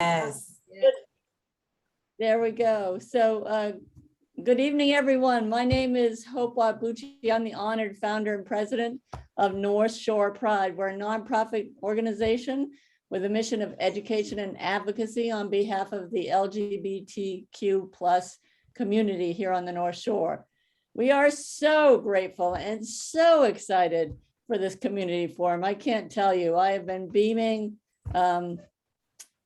Yes. There we go. So good evening, everyone. My name is Hope Wabuchi. I'm the honored founder and president of North Shore Pride. We're a nonprofit organization with a mission of education and advocacy on behalf of the LGBTQ plus community here on the North Shore. We are so grateful and so excited for this community forum. I can't tell you, I have been beaming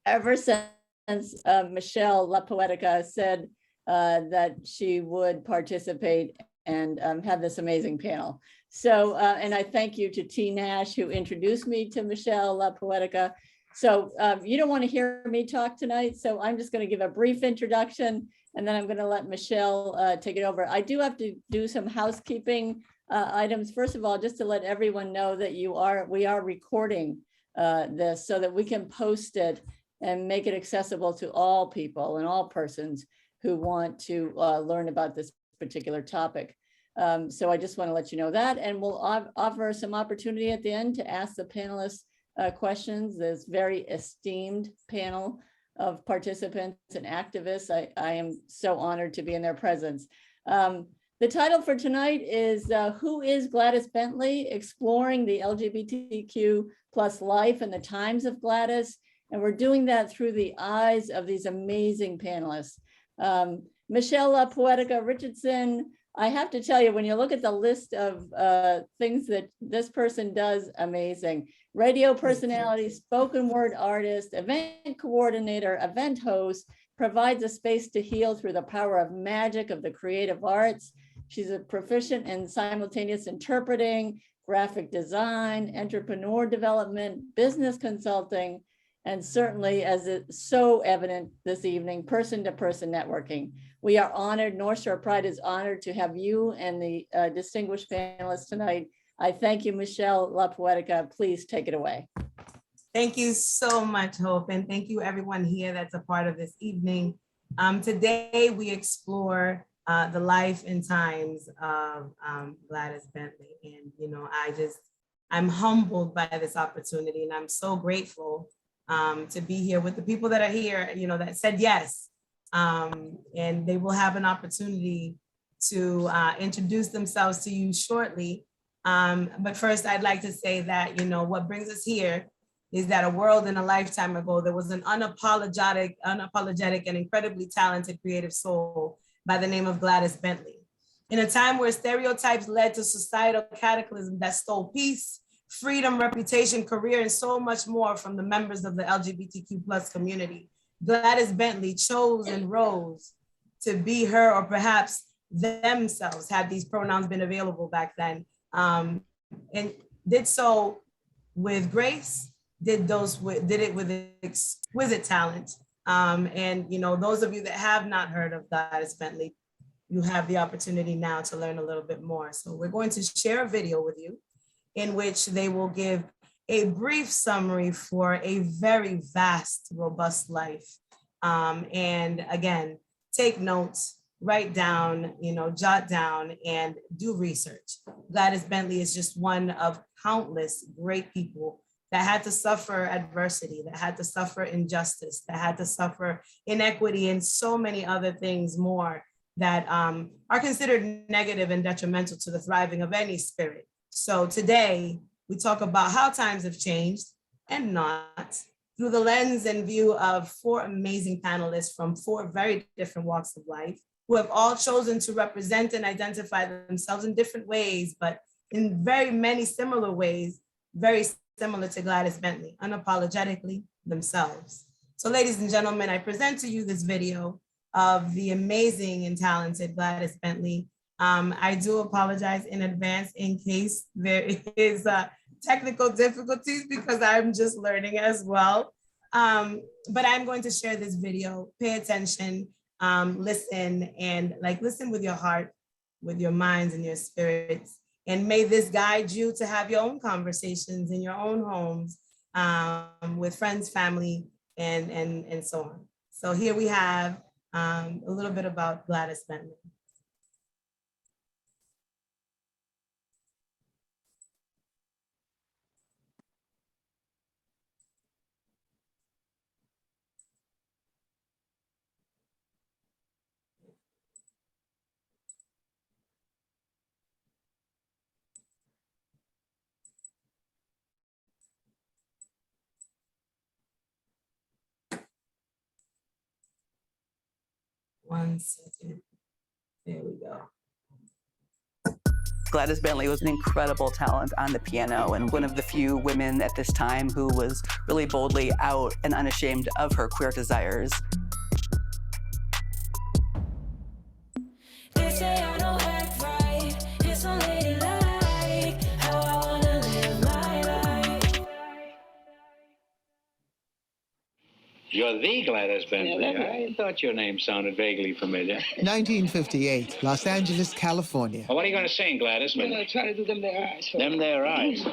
ever since Michelle La Poetica said that she would participate and have this amazing panel. So, and I thank you to T. Nash, who introduced me to Michelle La Poetica. So you don't want to hear me talk tonight, so I'm just going to give a brief introduction, and then I'm going to let Michelle take it over. I do have to do some housekeeping items. First of all, just to let everyone know that we are recording this so that we can post it and make it accessible to all people and all persons who want to learn about this particular topic. So I just want to let you know that, and we'll offer some opportunity at the end to ask the panelists questions. This very esteemed panel of participants and activists. I am so honored to be in their presence. The title for tonight is Who is Gladys Bentley? Exploring the LGBTQ plus life and the times of Gladys. And we're doing that through the eyes of these amazing panelists. Michelle La Poetica Richardson, I have to tell you, when you look at the list of things that this person does, amazing. Radio personality, spoken word artist, event coordinator, event host, provides a space to heal through the power of magic of the creative arts. She's a proficient in simultaneous interpreting, graphic design, entrepreneur development, business consulting, and certainly, as it's so evident this evening, person-to-person networking. We are honored, North Shore Pride is honored to have you and the distinguished panelists tonight. I thank you, Michelle La Poetica. Please take it away. Thank you so much, Hope, and thank you everyone here that's a part of this evening. Today, we explore the life and times of Gladys Bentley. And, you know, I'm humbled by this opportunity, and I'm so grateful to be here with the people that are here, you know, that said yes. And they will have an opportunity to introduce themselves to you shortly. But first, I'd like to say that, you know, what brings us here is that a world and a lifetime ago, there was an unapologetic and incredibly talented creative soul by the name of Gladys Bentley. In a time where stereotypes led to societal cataclysm that stole peace, freedom, reputation, career, and so much more from the members of the LGBTQ plus community, Gladys Bentley chose and rose to be her, or perhaps themselves, had these pronouns been available back then, and did so with grace, did it with exquisite talent. And, you know, those of you that have not heard of Gladys Bentley, you have the opportunity now to learn a little bit more. So we're going to share a video with you in which they will give a brief summary for a very vast, robust life. And again, take notes, write down, you know, jot down, and do research. Gladys Bentley is just one of countless great people that had to suffer adversity, that had to suffer injustice, that had to suffer inequity, and so many other things more that are considered negative and detrimental to the thriving of any spirit. So today, we talk about how times have changed and not, through the lens and view of four amazing panelists from four very different walks of life, who have all chosen to represent and identify themselves in different ways, but in very many similar ways, very similar to Gladys Bentley, unapologetically themselves. So ladies and gentlemen, I present to you this video of the amazing and talented Gladys Bentley. I do apologize in advance in case there is technical difficulties, because I'm just learning as well. But I'm going to share this video. Pay attention, listen, and listen with your heart, with your minds and your spirits. And may this guide you to have your own conversations in your own homes, with friends, family, and so on. So here we have a little bit about Gladys Bentley. 1 second. There we go. Gladys Bentley was an incredible talent on the piano and one of the few women at this time who was really boldly out and unashamed of her queer desires. They say I don't act right, it's unladylike, how I wanna live my life. You're the Gladys Bentley. I thought your name sounded vaguely familiar. 1958, Los Angeles, California. Well, what are you going to sing, Gladys? I'm going to try to do Them There Eyes. Them There Eyes.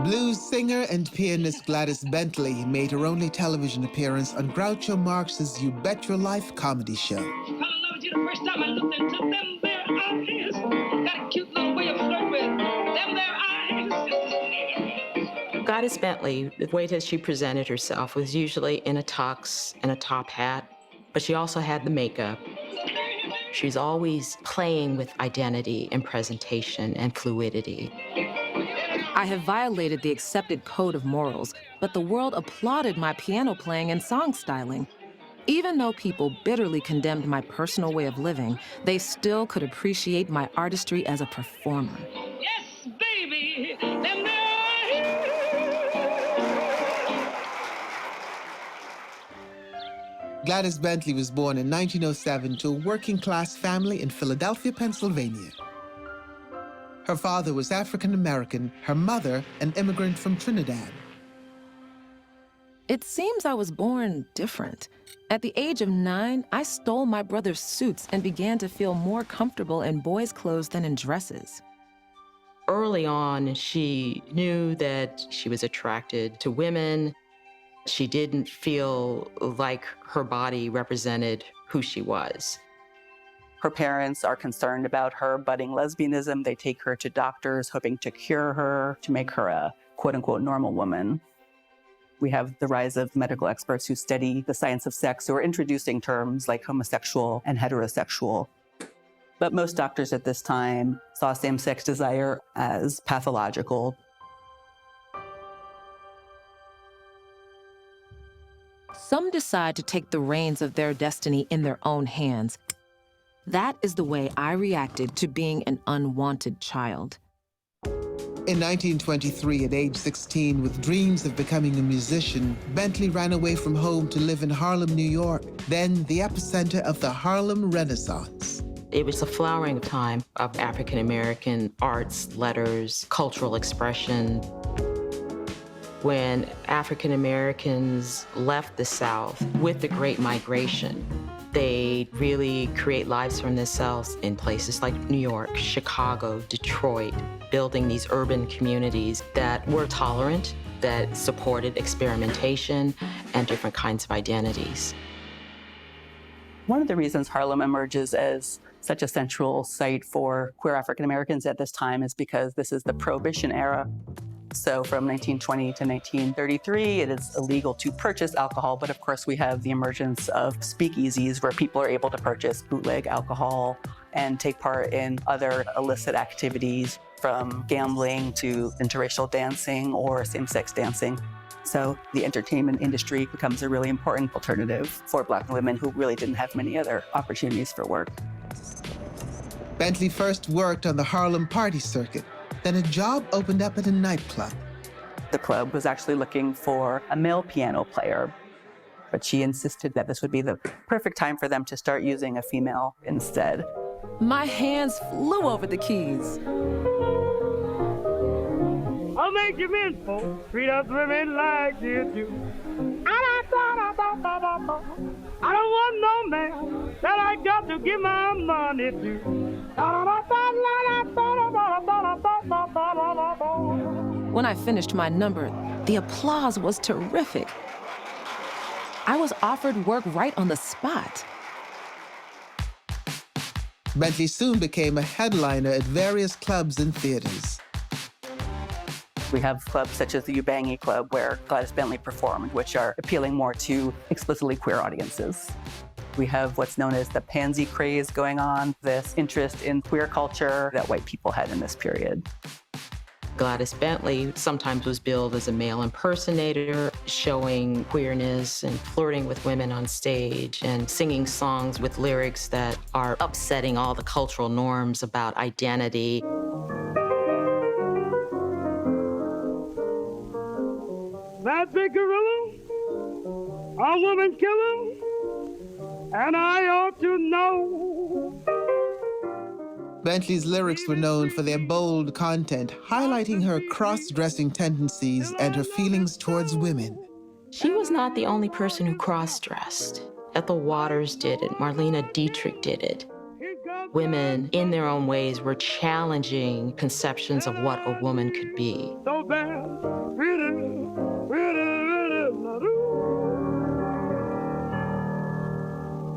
Blues singer and pianist Gladys Bentley made her only television appearance on Groucho Marx's You Bet Your Life comedy show. I loved you the first time I looked into them there eyes. Got a cute little way of flirting with them there eyes. Gladys Bentley, the way that she presented herself was usually in a tux and a top hat, but she also had the makeup. She's always playing with identity and presentation and fluidity. I have violated the accepted code of morals, but the world applauded my piano playing and song styling. Even though people bitterly condemned my personal way of living, they still could appreciate my artistry as a performer. Yes, baby, them there eyes. Gladys Bentley was born in 1907 to a working-class family in Philadelphia, Pennsylvania. Her father was African-American, her mother an immigrant from Trinidad. It seems I was born different. At the age of 9, I stole my brother's suits and began to feel more comfortable in boys' clothes than in dresses. Early on, she knew that she was attracted to women. She didn't feel like her body represented who she was. Her parents are concerned about her budding lesbianism. They take her to doctors hoping to cure her, to make her a quote-unquote normal woman. We have the rise of medical experts who study the science of sex, who are introducing terms like homosexual and heterosexual. But most doctors at this time saw same-sex desire as pathological. Some decide to take the reins of their destiny in their own hands. That is the way I reacted to being an unwanted child. In 1923, at age 16, with dreams of becoming a musician, Bentley ran away from home to live in Harlem, New York, then the epicenter of the Harlem Renaissance. It was a flowering time of African-American arts, letters, cultural expression. When African-Americans left the South with the Great Migration, they really create lives for themselves in places like New York, Chicago, Detroit, building these urban communities that were tolerant, that supported experimentation and different kinds of identities. One of the reasons Harlem emerges as such a central site for queer African Americans at this time is because this is the Prohibition era. So from 1920 to 1933, it is illegal to purchase alcohol, but of course we have the emergence of speakeasies where people are able to purchase bootleg alcohol and take part in other illicit activities, from gambling to interracial dancing or same-sex dancing. So the entertainment industry becomes a really important alternative for Black women who really didn't have many other opportunities for work. Bentley first worked on the Harlem party circuit. Then a job opened up at a nightclub. The club was actually looking for a male piano player, but she insisted that this would be the perfect time for them to start using a female instead. My hands flew over the keys. I'll make you men folk treat us women like you do. I don't want no man that I got to give my money to. When I finished my number, the applause was terrific. I was offered work right on the spot. Bentley soon became a headliner at various clubs and theaters. We have clubs such as the Ubangi Club, where Gladys Bentley performed, which are appealing more to explicitly queer audiences. We have what's known as the pansy craze going on, this interest in queer culture that white people had in this period. Gladys Bentley sometimes was billed as a male impersonator, showing queerness and flirting with women on stage and singing songs with lyrics that are upsetting all the cultural norms about identity. That big gorilla, a woman killer, and I ought to know. Bentley's lyrics were known for their bold content, highlighting her cross-dressing tendencies and her feelings towards women. She was not the only person who cross-dressed. Ethel Waters did it. Marlene Dietrich did it. Women, in their own ways, were challenging conceptions of what a woman could be. So bad, pretty, pretty.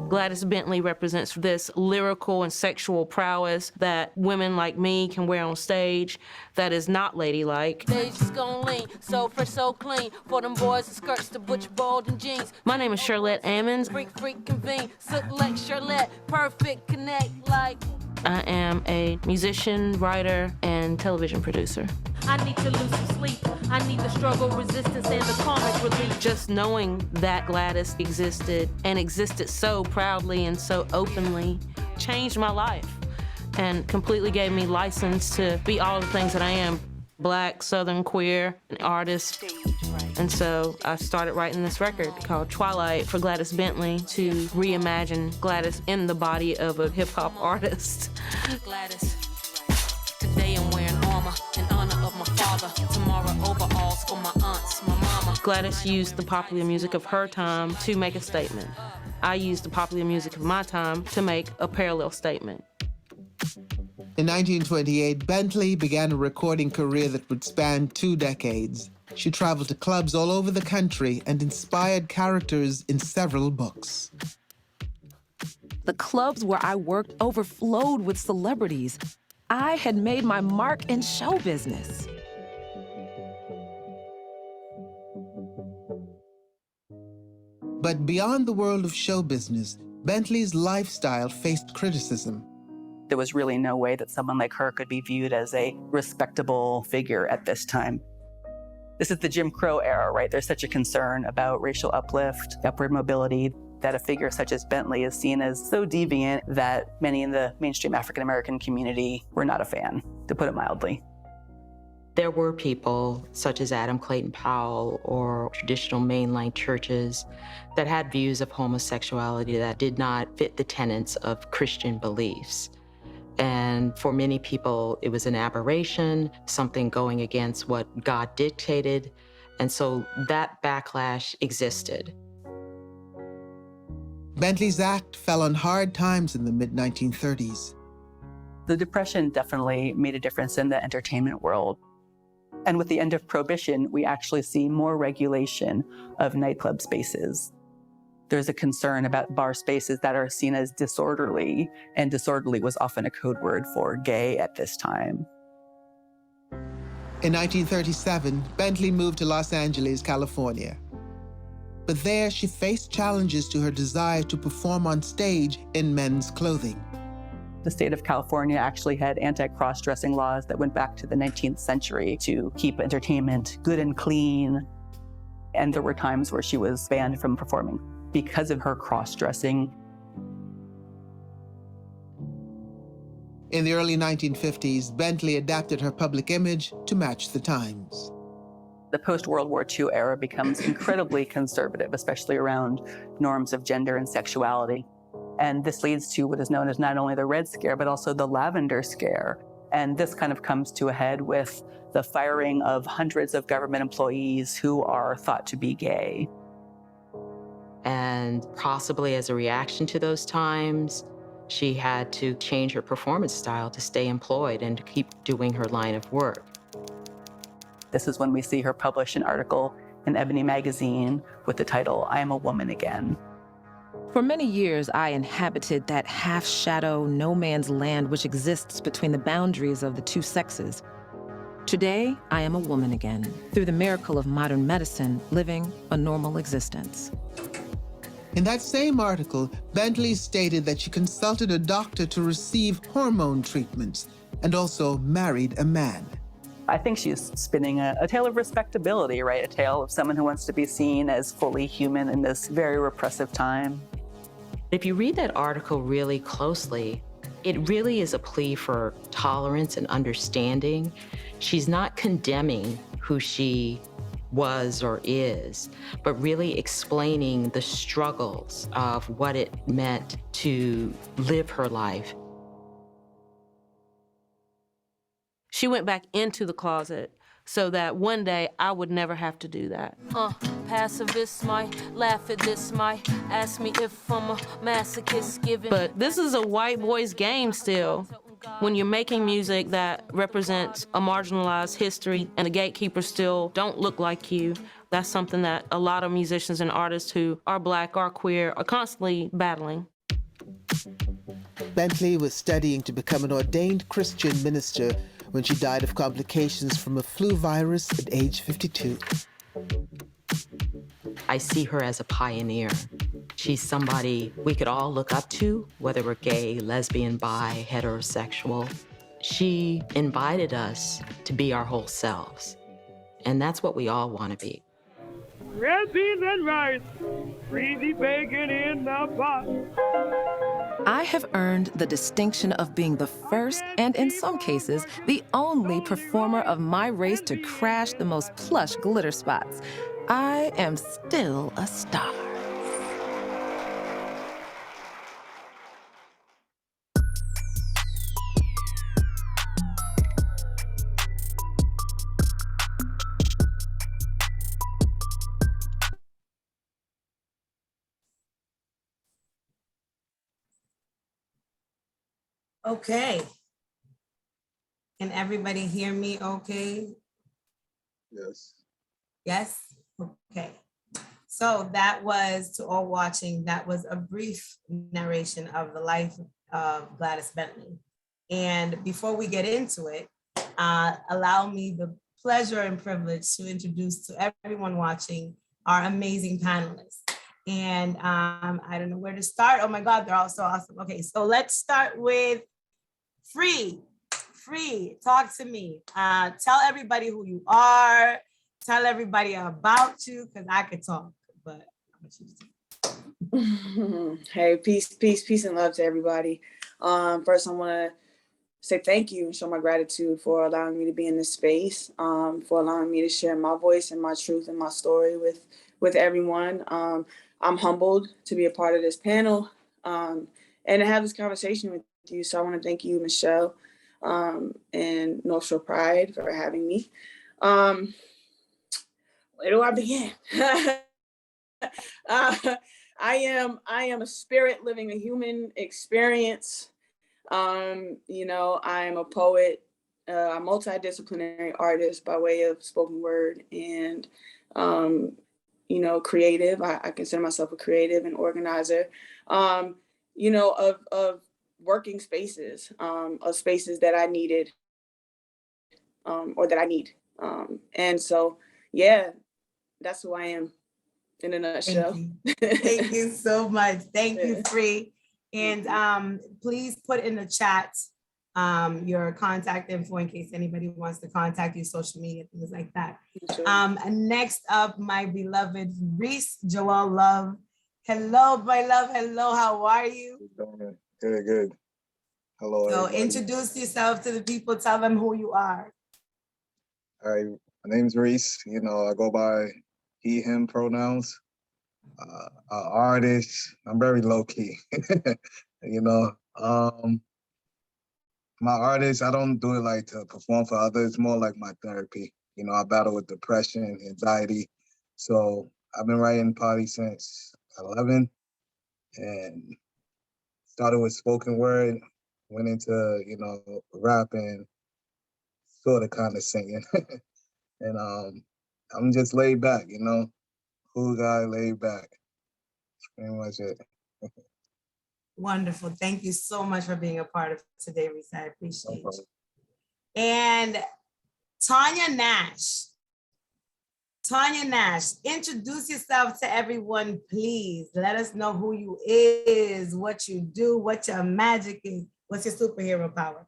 Gladys Bentley represents this lyrical and sexual prowess that women like me can wear on stage that is not ladylike. Stage is gon' lean, so fresh, so clean. For them boys and skirts, the butch, bald and jeans. My name is Charlotte Ammons. Freak, convene. Sook like Charlotte, perfect connect like. I am a musician, writer, and television producer. I need to lose some sleep. I need the struggle, resistance, and the karmic relief. Just knowing that Gladys existed and existed so proudly and so openly changed my life and completely gave me license to be all the things that I am. Black, Southern, queer, an artist. And so I started writing this record called Twilight for Gladys Bentley to reimagine Gladys in the body of a hip-hop artist. Gladys, today I'm wearing armor in honor of my father. Tomorrow overalls for my aunts, my mama. Gladys used the popular music of her time to make a statement. I used the popular music of my time to make a parallel statement. In 1928, Bentley began a recording career that would span 2 decades. She traveled to clubs all over the country and inspired characters in several books. The clubs where I worked overflowed with celebrities. I had made my mark in show business. But beyond the world of show business, Bentley's lifestyle faced criticism. There was really no way that someone like her could be viewed as a respectable figure at this time. This is the Jim Crow era, right? There's such a concern about racial uplift, upward mobility, that a figure such as Bentley is seen as so deviant that many in the mainstream African-American community were not a fan, to put it mildly. There were people such as Adam Clayton Powell or traditional mainline churches that had views of homosexuality that did not fit the tenets of Christian beliefs. And for many people, it was an aberration, something going against what God dictated. And so that backlash existed. Bentley's act fell on hard times in the mid-1930s. The Depression definitely made a difference in the entertainment world. And with the end of Prohibition, we actually see more regulation of nightclub spaces. There's a concern about bar spaces that are seen as disorderly, and disorderly was often a code word for gay at this time. In 1937, Bentley moved to Los Angeles, California. But there, she faced challenges to her desire to perform on stage in men's clothing. The state of California actually had anti-cross-dressing laws that went back to the 19th century to keep entertainment good and clean. And there were times where she was banned from performing because of her cross-dressing. In the early 1950s, Bentley adapted her public image to match the times. The post-World War II era becomes incredibly conservative, especially around norms of gender and sexuality. And this leads to what is known as not only the Red Scare, but also the Lavender Scare. And this kind of comes to a head with the firing of hundreds of government employees who are thought to be gay. And possibly as a reaction to those times, she had to change her performance style to stay employed and to keep doing her line of work. This is when we see her publish an article in Ebony magazine with the title, "I Am a Woman Again." For many years, I inhabited that half-shadow, no-man's land which exists between the boundaries of the two sexes. Today, I am a woman again, through the miracle of modern medicine, living a normal existence. In that same article, Bentley stated that she consulted a doctor to receive hormone treatments and also married a man. I think she's spinning a tale of respectability, right? A tale of someone who wants to be seen as fully human in this very repressive time. If you read that article really closely, it really is a plea for tolerance and understanding. She's not condemning who she was or is, but really explaining the struggles of what it meant to live her life. She went back into the closet so that one day I would never have to do that. Pacifists might laugh at this, might ask me if I'm a masochist given. But this is a white boy's game still. When you're making music that represents a marginalized history and the gatekeepers still don't look like you, that's something that a lot of musicians and artists who are Black or queer are constantly battling. Bentley was studying to become an ordained Christian minister when she died of complications from a flu virus at age 52. I see her as a pioneer. She's somebody we could all look up to, whether we're gay, lesbian, bi, heterosexual. She invited us to be our whole selves. And that's what we all want to be. Red beans and rice, greasy bacon in the pot. I have earned the distinction of being the first, and in some cases, the only performer of my race to crash the most plush glitter spots. I am still a star. Okay. Can everybody hear me okay? Yes. Yes? Okay. So that was, to all watching, that was a brief narration of the life of Gladys Bentley. And before we get into it, allow me the pleasure and privilege to introduce to everyone watching our amazing panelists. And I don't know where to start. Oh my God, they're all so awesome. Okay, so let's start with Free, talk to me. Tell everybody who you are. Tell everybody about you, because I could talk, but I'm gonna choose to. Hey, peace and love to everybody. First, I want to say thank you and show my gratitude for allowing me to be in this space, for allowing me to share my voice and my truth and my story with everyone. I'm humbled to be a part of this panel and to have this conversation with you. So I want to thank you, Michelle, and North Shore Pride for having me. Where do I begin? I am a spirit living a human experience. You know, I am a poet, a multidisciplinary artist by way of spoken word and, you know, creative. I consider myself a creative and organizer, you know, of working spaces, of spaces that I needed or that I need. And so, yeah, that's who I am in a nutshell. Thank you so much. Thank you, Free. And please put in the chat your contact info in case anybody wants to contact you, social media, things like that. Sure. Next up, my beloved Reese Joel Love. Hello, my love. Hello, how are you? Good. Hello. So everybody. introduce yourself to the people. Tell them who you are. All right, my name's Reese. You know, I go by he, him pronouns. Artist. I'm very low key. You know, my artist, I don't do it like to perform for others. It's more like my therapy. You know, I battle with depression, anxiety. So I've been writing probably since 11 and started with spoken word, went into, you know, rapping, sort of kind of singing. And I'm just laid back, you know, cool guy, laid back. That's pretty much it. Wonderful. Thank you so much for being a part of today, Reese. I appreciate you. And Tanya Nash. Tanya Nash, introduce yourself to everyone, please. Let us know who you is, what you do, what your magic is, what's your superhero power.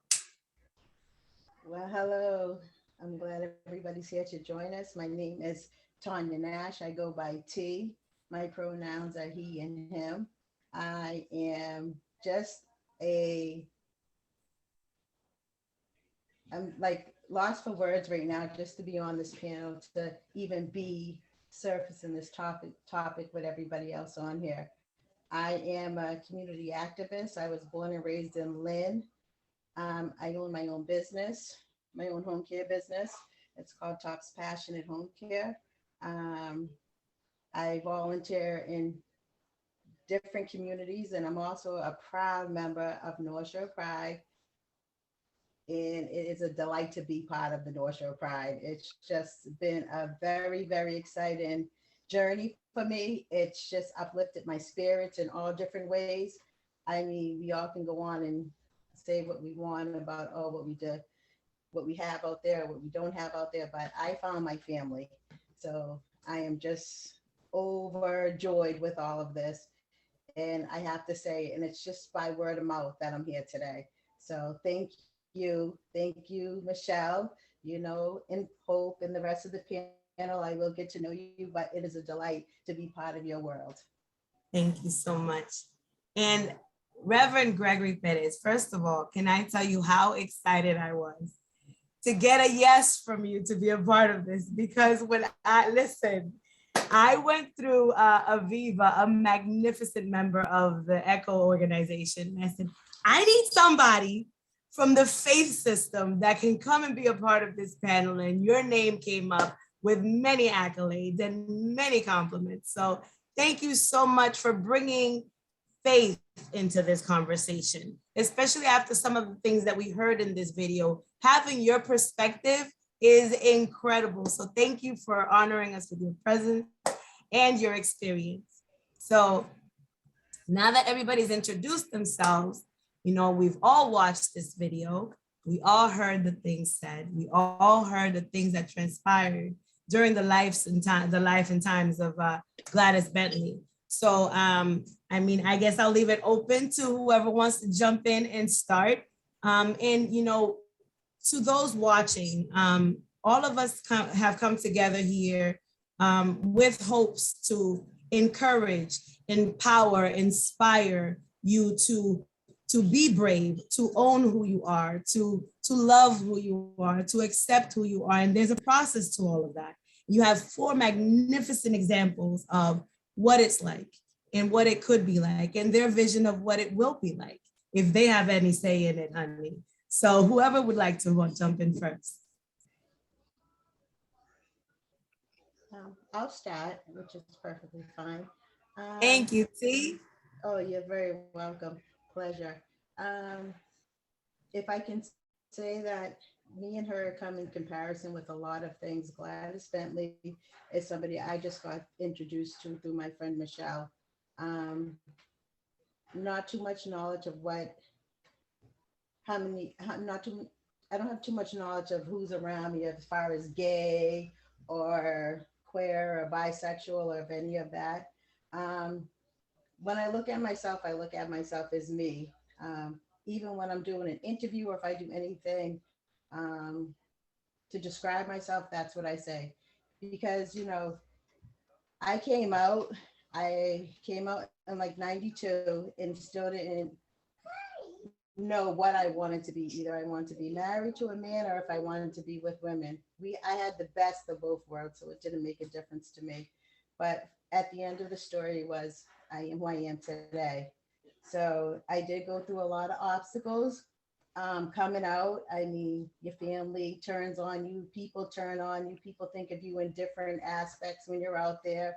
Well, hello. I'm glad everybody's here to join us. My name is Tanya Nash. I go by T. My pronouns are he and him. I am just I'm like lost for words right now just to be on this panel, to even be surfacing this topic with everybody else on here. I am a community activist. I was born and raised in Lynn. I own my own business, my own home care business. It's called Tops Passionate Home Care. I volunteer in different communities, and I'm also a proud member of North Shore Pride. And it is a delight to be part of the North Shore Pride. It's just been a very, very exciting journey for me. It's just uplifted my spirits in all different ways. I mean, we all can go on and say what we want about, oh, what we did, what we have out there, what we don't have out there, but I found my family. So I am just overjoyed with all of this. And I have to say, and it's just by word of mouth that I'm here today. So thank you, Michelle, and Hope and the rest of the panel. I will get to know you, but it is a delight to be part of your world. Thank you so much. And Reverend Gregory Perez, first of all, can I tell you how excited I was to get a yes from you to be a part of this? Because when I went through Aviva, a magnificent member of the ECHO organization. And I said, I need somebody from the faith system that can come and be a part of this panel. And your name came up with many accolades and many compliments. So thank you so much for bringing faith into this conversation, especially after some of the things that we heard in this video. Having your perspective is incredible. So thank you for honoring us with your presence and your experience. So now that everybody's introduced themselves, we've all watched this video. We all heard the things said. We all heard the things that transpired during the life and times of Gladys Bentley. So, I guess I'll leave it open to whoever wants to jump in and start. To those watching, all of us have come together here with hopes to encourage, empower, inspire you to be brave, to own who you are, to love who you are, to accept who you are. And there's a process to all of that. You have 4 magnificent examples of what it's like and what it could be like, and their vision of what it will be like if they have any say in it, honey. So whoever would like to jump in first. I'll start, which is perfectly fine. Thank you, T. Oh, you're very welcome. Pleasure. If I can say that me and her come in comparison with a lot of things. Gladys Bentley is somebody I just got introduced to through my friend Michelle. Not too much knowledge of I don't have too much knowledge of who's around me as far as gay or queer or bisexual or of any of that. When I look at myself as me. Even when I'm doing an interview or if I do anything to describe myself, that's what I say. Because, I came out in like 92 and still didn't know what I wanted to be. Either I wanted to be married to a man or if I wanted to be with women. I had the best of both worlds, so it didn't make a difference to me. But at the end of the story was I am who I am today. So I did go through a lot of obstacles coming out. I mean, your family turns on you, people turn on you, people think of you in different aspects when you're out there.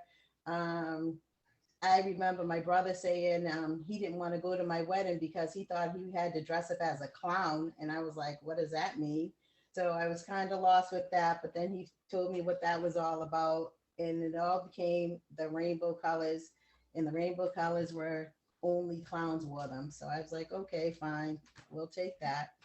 I remember my brother saying he didn't want to go to my wedding because he thought he had to dress up as a clown. And I was like, what does that mean? So I was kind of lost with that. But then he told me what that was all about. And it all became the rainbow colors. And the rainbow colors were only clowns wore them. So I was like, okay, fine, we'll take that.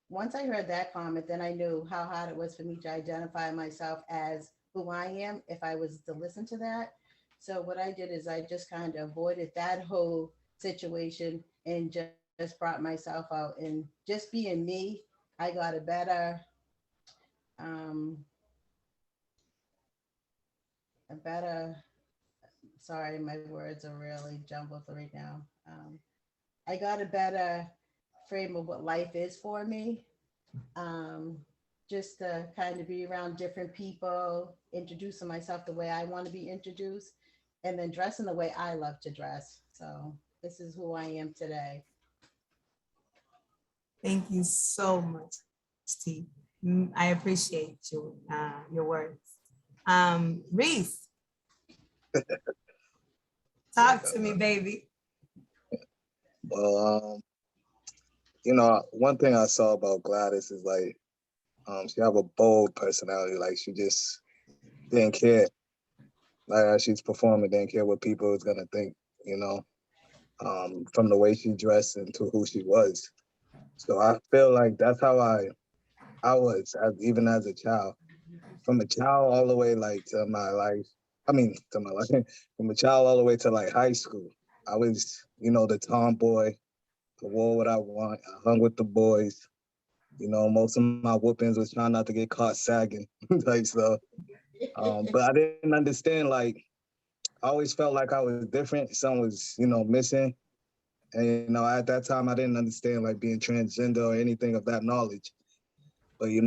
Once I heard that comment, then I knew how hard it was for me to identify myself as who I am if I was to listen to that. So what I did is I just kind of avoided that whole situation and just brought myself out and just being me I got a better, sorry, my words are really jumbled right now. I got a better frame of what life is for me. Just to kind of be around different people, introducing myself the way I want to be introduced, and then dressing the way I love to dress. So this is who I am today. Thank you so much, T. I appreciate you, your words. Reese, talk to me, baby. Well, one thing I saw about Gladys is like, she have a bold personality. Like she just didn't care. Like as she's performing, didn't care what people was gonna think. From the way she dressed and to who she was. So I feel like that's how I was even as a child. From a child all the way like to my life. To my life. From a child all the way to like high school. I was, the tomboy. I wore what I want. I hung with the boys. Most of my whoopings was trying not to get caught sagging type stuff. But I didn't understand, like, I always felt like I was different. Something was, missing. And, at that time, I didn't understand, like, being transgender or anything of that knowledge. But, it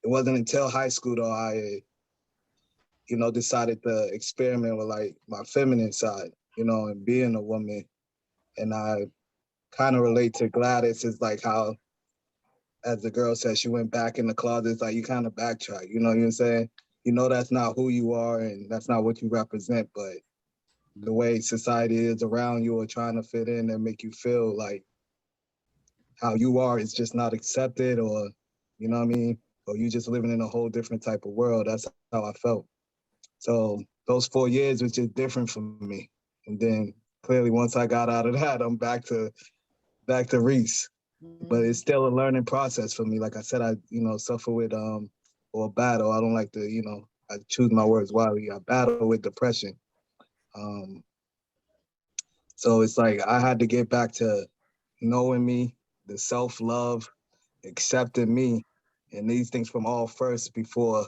wasn't until high school, though, I, decided to experiment with, like, my feminine side, and being a woman. And I kind of relate to Gladys is like how, as the girl said, she went back in the closet. It's like you kind of backtrack, you know what I'm saying? That's not who you are and that's not what you represent, but the way society is around you or trying to fit in and make you feel like how you are is just not accepted, or, you know what I mean? Or you just living in a whole different type of world. That's how I felt. So those 4 years was just different for me. And then clearly once I got out of that, I'm back to Reese. But it's still a learning process for me. Like I said, I, suffer with, or battle. I don't like to, I choose my words wisely. I battle with depression. So it's like, I had to get back to knowing me, the self-love, accepting me, and these things from all first before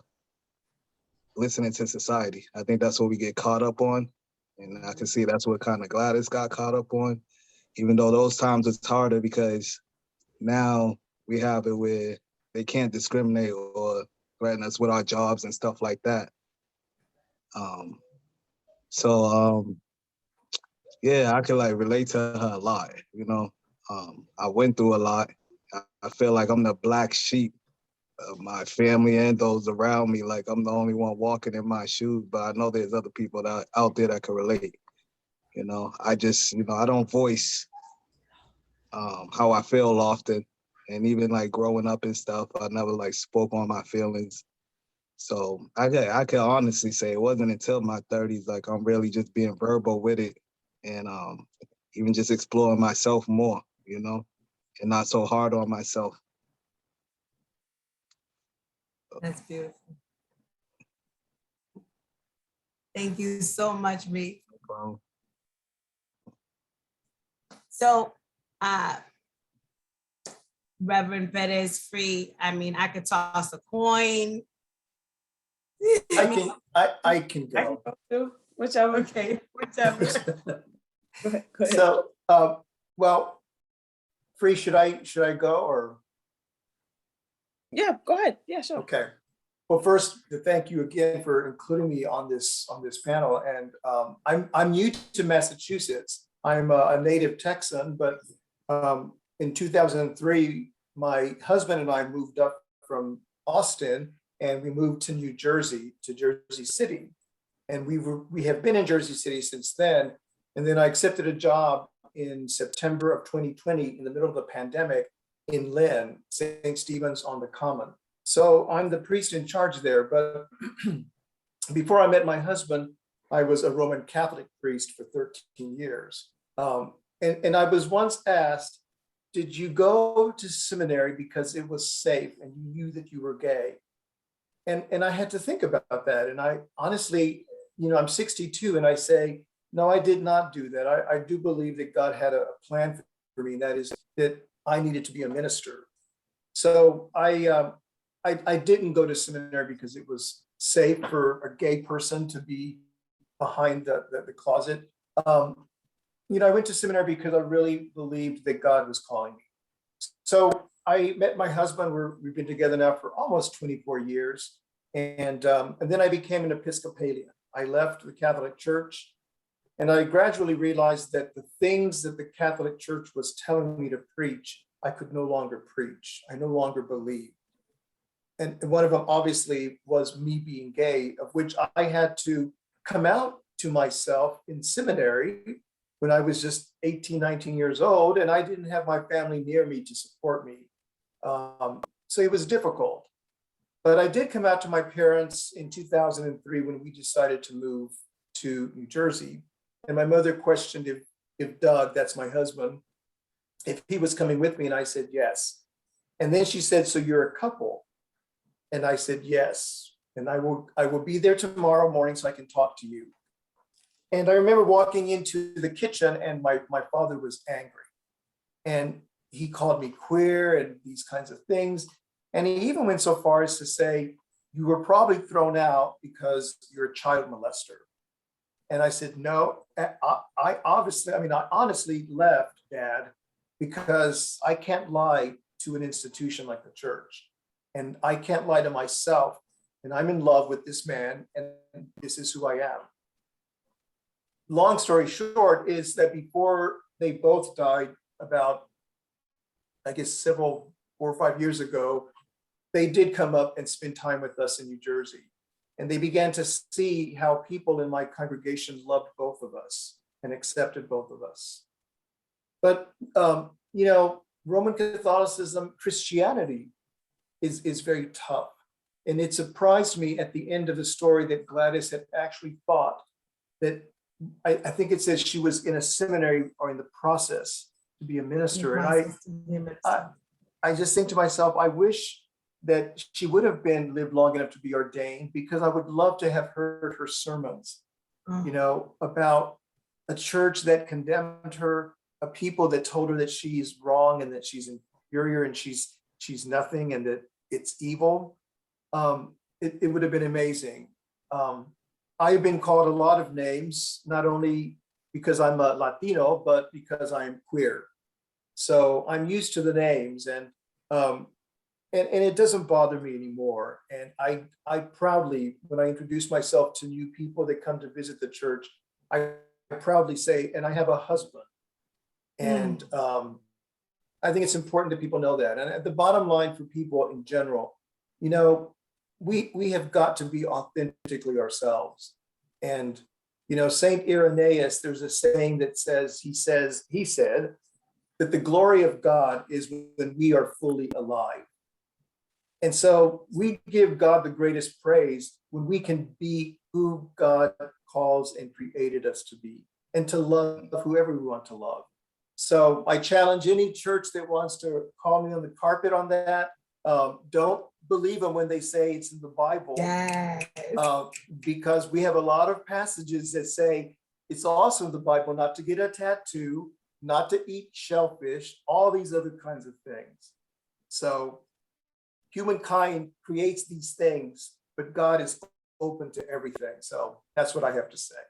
listening to society. I think that's what we get caught up on. And I can see that's what kind of Gladys got caught up on, even though those times it's harder because now we have it where they can't discriminate or threaten us with our jobs and stuff like that. Yeah, I can like relate to her a lot, I went through a lot. I feel like I'm the black sheep of my family and those around me. Like I'm the only one walking in my shoes, but I know there's other people that out there that can relate. I just, I don't voice how I feel often. And even like growing up and stuff, I never like spoke on my feelings. So I can honestly say it wasn't until my 30s, like I'm really just being verbal with it and even just exploring myself more, and not so hard on myself. That's beautiful. Thank you so much, Reese. No problem. So, Reverend Perez Free, I could toss a coin. I can go. Whichever. Okay, whichever. Go ahead. So, well, Free, should I go or? Yeah, go ahead. Yeah, sure. Okay. Well, first, thank you again for including me on this panel. And I'm new to Massachusetts. I'm a native Texan, but in 2003, my husband and I moved up from Austin, and we moved to New Jersey, to Jersey City. And we have been in Jersey City since then. And then I accepted a job in September of 2020 in the middle of the pandemic in Lynn, St. Stephen's on the Common. So I'm the priest in charge there. But before I met my husband, I was a Roman Catholic priest for 13 years. And I was once asked, did you go to seminary because it was safe and you knew that you were gay? And I had to think about that. And I honestly, I'm 62 and I say, no, I did not do that. I do believe that God had a plan for me. And that is that I needed to be a minister. So I didn't go to seminary because it was safe for a gay person to be behind the closet. I went to seminary because I really believed that God was calling me. So I met my husband. We've been together now for almost 24 years. And then I became an Episcopalian. I left the Catholic Church, and I gradually realized that the things that the Catholic Church was telling me to preach, I could no longer preach. I no longer believed. And one of them obviously was me being gay, of which I had to come out to myself in seminary when I was just 18, 19 years old, and I didn't have my family near me to support me. So it was difficult. But I did come out to my parents in 2003 when we decided to move to New Jersey. And my mother questioned if Doug, that's my husband, if he was coming with me, and I said yes. And then she said, "So you're a couple?" And I said yes. And I will be there tomorrow morning so I can talk to you. And I remember walking into the kitchen, and my father was angry. And he called me queer and these kinds of things. And he even went so far as to say, "You were probably thrown out because you're a child molester." And I said, "No, I honestly left, Dad, because I can't lie to an institution like the church. And I can't lie to myself. And I'm in love with this man, and this is who I am." Long story short is that before they both died, about, I guess, 4 or 5 years ago, they did come up and spend time with us in New Jersey. And they began to see how people in my congregation loved both of us and accepted both of us. But, Roman Catholicism, Christianity is very tough. And it surprised me at the end of the story that Gladys had actually thought that, I think it says she was in a seminary or in the process to be a minister. And I just think to myself, I wish that she would have lived long enough to be ordained, because I would love to have heard her sermons, about a church that condemned her, a people that told her that she's wrong and that she's inferior and she's nothing and that it's evil. It would have been amazing. I've been called a lot of names, not only because I'm a Latino, but because I'm queer. So I'm used to the names, and it doesn't bother me anymore. And I proudly, when I introduce myself to new people that come to visit the church, I proudly say, "And I have a husband." And I think it's important that people know that. And at the bottom line for people in general, we have got to be authentically ourselves. And, Saint Irenaeus, there's a saying that says, he said that the glory of God is when we are fully alive. And so we give God the greatest praise when we can be who God calls and created us to be, and to love whoever we want to love. So I challenge any church that wants to call me on the carpet on that. Don't believe them when they say it's in the Bible. Yes. Because we have a lot of passages that say it's also in the Bible not to get a tattoo, not to eat shellfish, all these other kinds of things. So humankind creates these things, but God is open to everything. So that's what I have to say.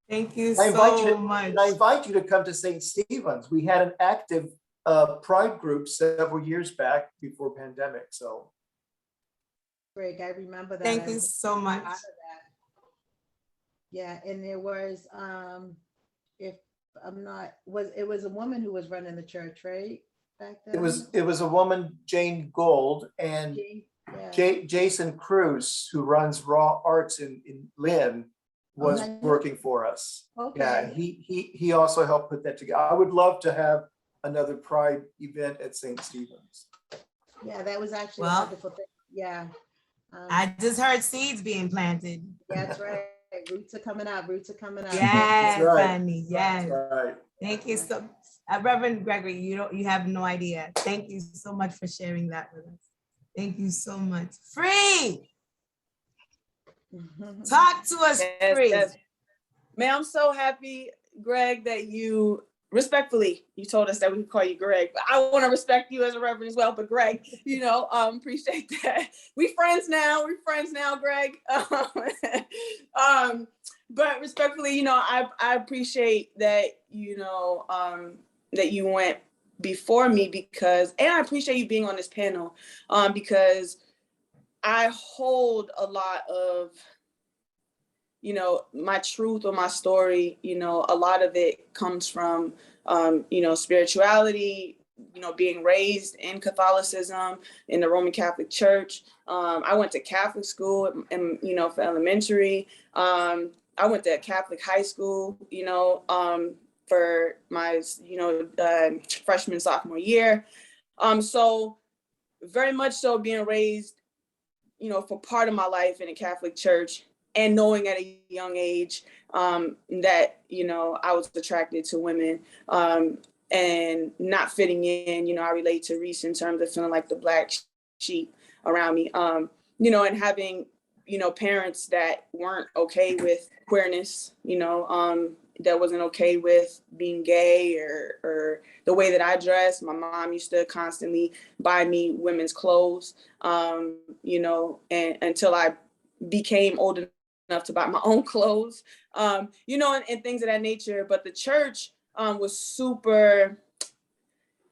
Thank you so much. I invite you to come to St. Stephen's. We had an active pride group several years back before pandemic. So Greg, I remember that. Thank you so much. Yeah, and there was, it was a woman who was running the church, right? Back then? It was a woman, Jane Gold, and Jason Cruz, who runs Raw Arts in Lynn, was working for us. Okay. Yeah, he also helped put that together. I would love to have another Pride event at St. Stephen's. Yeah, that was actually a wonderful thing. Yeah. I just heard seeds being planted. That's right. Roots are coming out. Yes, right. honey. Yes. That's right. Thank you so Reverend Gregory, you have no idea. Thank you so much for sharing that with us. Thank you so much. Free. Talk to us, Free. Yes. Man, I'm so happy, Greg, that you respectfully, you told us that we could call you Greg, but I want to respect you as a reverend as well. But Greg, appreciate that. We friends now, Greg. But respectfully, I appreciate that, that you went before me and I appreciate you being on this panel, because I hold a lot of, my truth or my story, a lot of it comes from, spirituality, being raised in Catholicism, in the Roman Catholic Church. I went to Catholic school and, for elementary. I went to Catholic high school, for my, freshman, sophomore year. So very much so being raised, for part of my life in a Catholic church, and knowing at a young age that, I was attracted to women and not fitting in. I relate to Reese in terms of feeling like the black sheep around me, and having, parents that weren't okay with queerness, that wasn't okay with being gay or the way that I dress. My mom used to constantly buy me women's clothes, and until I became old enough to buy my own clothes, and things of that nature. But the church was super,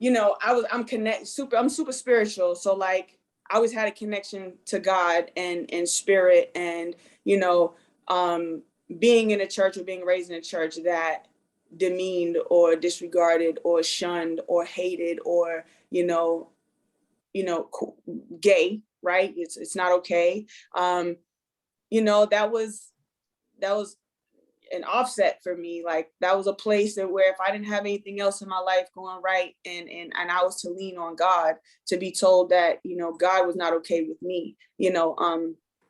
I'm super spiritual. So like I always had a connection to God and spirit, and, being in a church or being raised in a church that demeaned or disregarded or shunned or hated or, gay, right? It's not okay. That was an offset for me. Like that was a place where if I didn't have anything else in my life going right, and I was to lean on God, to be told that, God was not okay with me,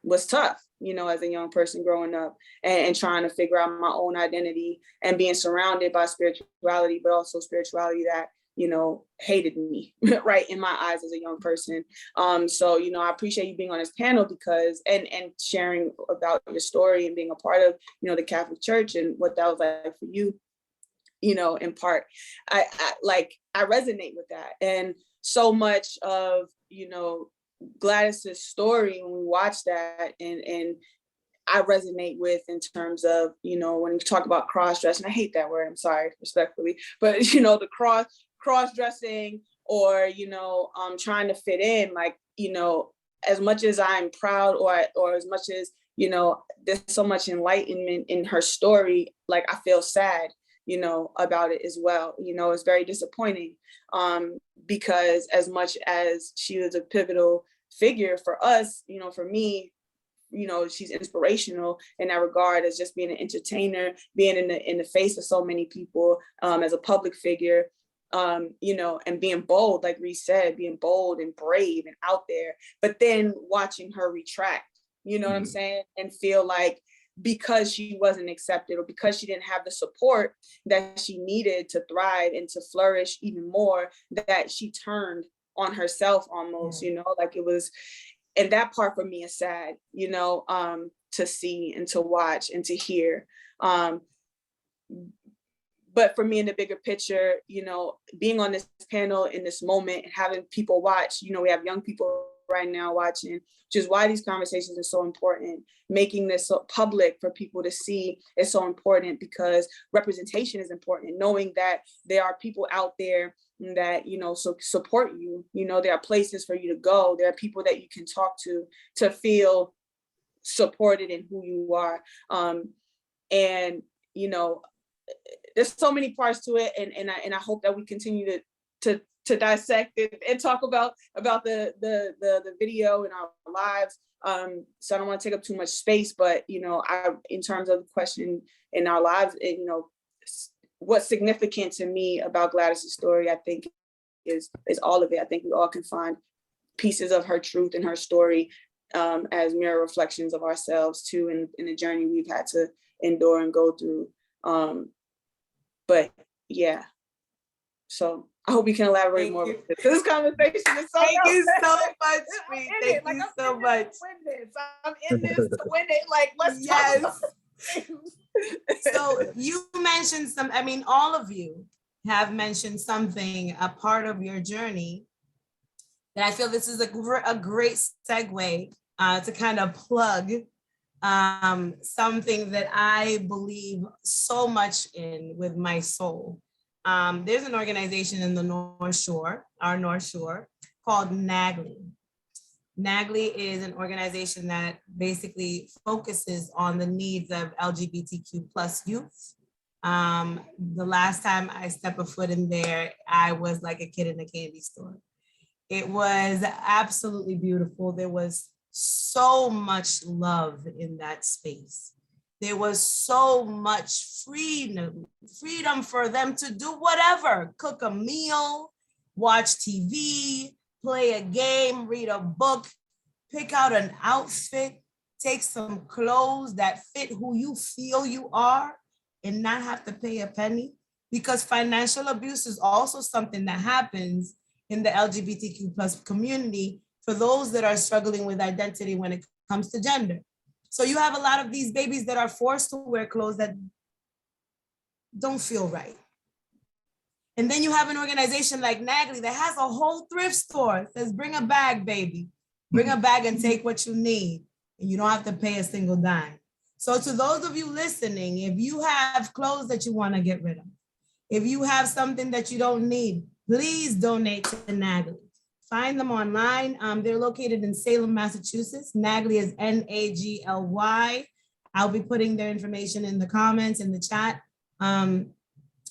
was tough, as a young person growing up and trying to figure out my own identity and being surrounded by spirituality, but also spirituality that, hated me, right, in my eyes as a young person. So, I appreciate you being on this panel because, and sharing about your story and being a part of, the Catholic Church and what that was like for you, in part. I resonate with that. And so much of, Gladys's story, when we watch that, and I resonate with in terms of, when you talk about cross-dressing, I hate that word, I'm sorry, respectfully, but, the cross-dressing or, trying to fit in, like, as much as I'm proud or as much as, there's so much enlightenment in her story, like I feel sad, about it as well. It's very disappointing because as much as she was a pivotal figure for us, for me, she's inspirational in that regard as just being an entertainer, being in the face of so many people as a public figure, and being bold, like Reese said, being bold and brave and out there, but then watching her retract, what I'm saying? And feel like because she wasn't accepted or because she didn't have the support that she needed to thrive and to flourish even more, that she turned on herself almost, like it was. And that part for me is sad, to see and to watch and to hear. But for me, in the bigger picture, being on this panel in this moment and having people watch, we have young people right now watching, which is why these conversations are so important. Making this so public for people to see is so important because representation is important. Knowing that there are people out there that, support you, there are places for you to go. There are people that you can talk to feel supported in who you are. And, there's so many parts to it. And I hope that we continue to dissect it and talk about the video in our lives. So I don't want to take up too much space, but, in terms of the question in our lives, what's significant to me about Gladys's story, I think is all of it. I think we all can find pieces of her truth and her story as mirror reflections of ourselves too, in the journey we've had to endure and go through. But yeah, so I hope we can elaborate more. This conversation is so Thank you so much, Reese. Thank you so much. I'm in this to win it. Like, let's talk about So you mentioned all of you have mentioned something, a part of your journey, that I feel this is a great segue to kind of plug something that I believe so much in with my soul. There's an organization in the North Shore, our North Shore, called NAGLY. NAGLY is an organization that basically focuses on the needs of LGBTQ plus youth. The last time I stepped a foot in there, I was like a kid in a candy store. It was absolutely beautiful. There was so much love in that space. There was so much freedom for them to do whatever, cook a meal, watch TV, play a game, read a book, pick out an outfit, take some clothes that fit who you feel you are, and not have to pay a penny. Because financial abuse is also something that happens in the LGBTQ plus community for those that are struggling with identity when it comes to gender. So you have a lot of these babies that are forced to wear clothes that don't feel right. And then you have an organization like NAGLY that has a whole thrift store that says, bring a bag, baby. Bring a bag and take what you need. And you don't have to pay a single dime. So to those of you listening, if you have clothes that you want to get rid of, if you have something that you don't need, please donate to NAGLY. Find them online. They're located in Salem, Massachusetts. NAGLY is NAGLY. I'll be putting their information in the comments, in the chat.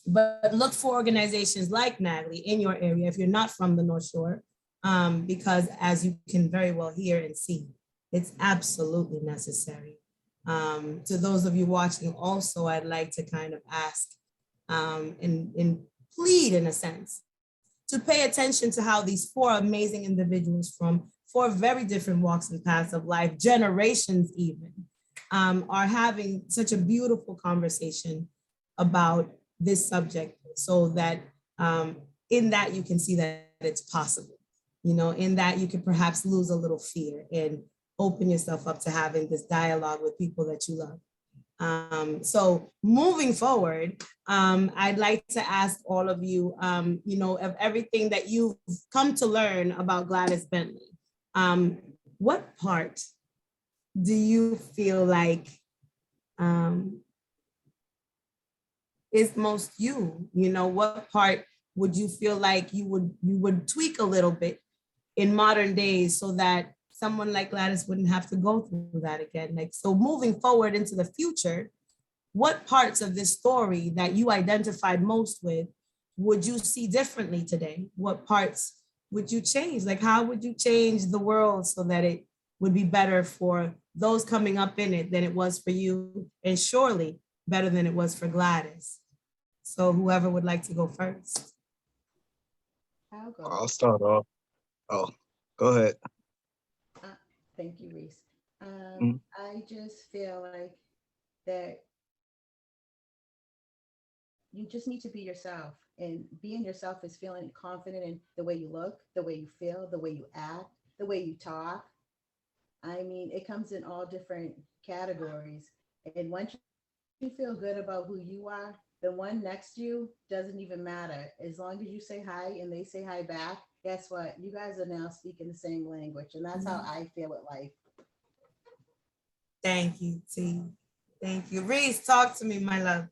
But look for organizations like NAGLY in your area if you're not from the North Shore, because as you can very well hear and see, it's absolutely necessary. To those of you watching also, I'd like to kind of ask and plead in a sense, to pay attention to how these four amazing individuals from four very different walks and paths of life, generations even, are having such a beautiful conversation about this subject, so that in that you can see that it's possible. You know, in that you can perhaps lose a little fear and open yourself up to having this dialogue with people that you love. So moving forward, I'd like to ask all of you, you know, of everything that you've come to learn about Gladys Bentley, what part do you feel like is most you? You know, what part would you feel like you would tweak a little bit in modern days so that someone like Gladys wouldn't have to go through that again? Like, so moving forward into the future, what parts of this story that you identified most with would you see differently today? What parts would you change? Like, how would you change the world so that it would be better for those coming up in it than it was for you, and surely better than it was for Gladys? So whoever would like to go first. I'll start off. Oh, go ahead. Thank you, Reese. I just feel like that you just need to be yourself, and being yourself is feeling confident in the way you look, the way you feel, the way you act, the way you talk. I mean, it comes in all different categories. And once you feel good about who you are, the one next to you doesn't even matter. As long as you say hi and they say hi back, guess what? You guys are now speaking the same language. And that's how I feel with life. Thank you, T. Thank you. Reese, talk to me, my love.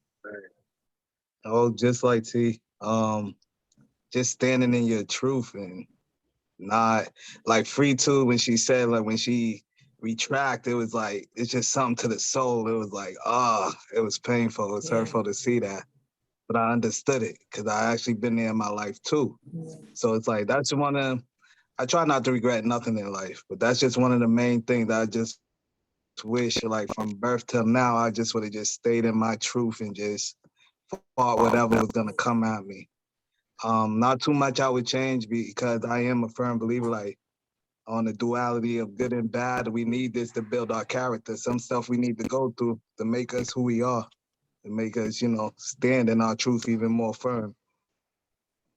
Oh, just like T, just standing in your truth and not like Free too, when she said, like, when she retracted, it was like, it's just something to the soul. It was like, it was painful. It was hurtful to see that. But I understood it because I actually been there in my life too. So it's like, that's one of, I try not to regret nothing in life, but that's just one of the main things that I just wish, like, from birth till now, I just would have just stayed in my truth and just fought whatever was gonna come at me. Not too much I would change, because I am a firm believer, like, on the duality of good and bad. We need this to build our character. Some stuff we need to go through to make us who we are, to make us, you know, stand in our truth even more firm.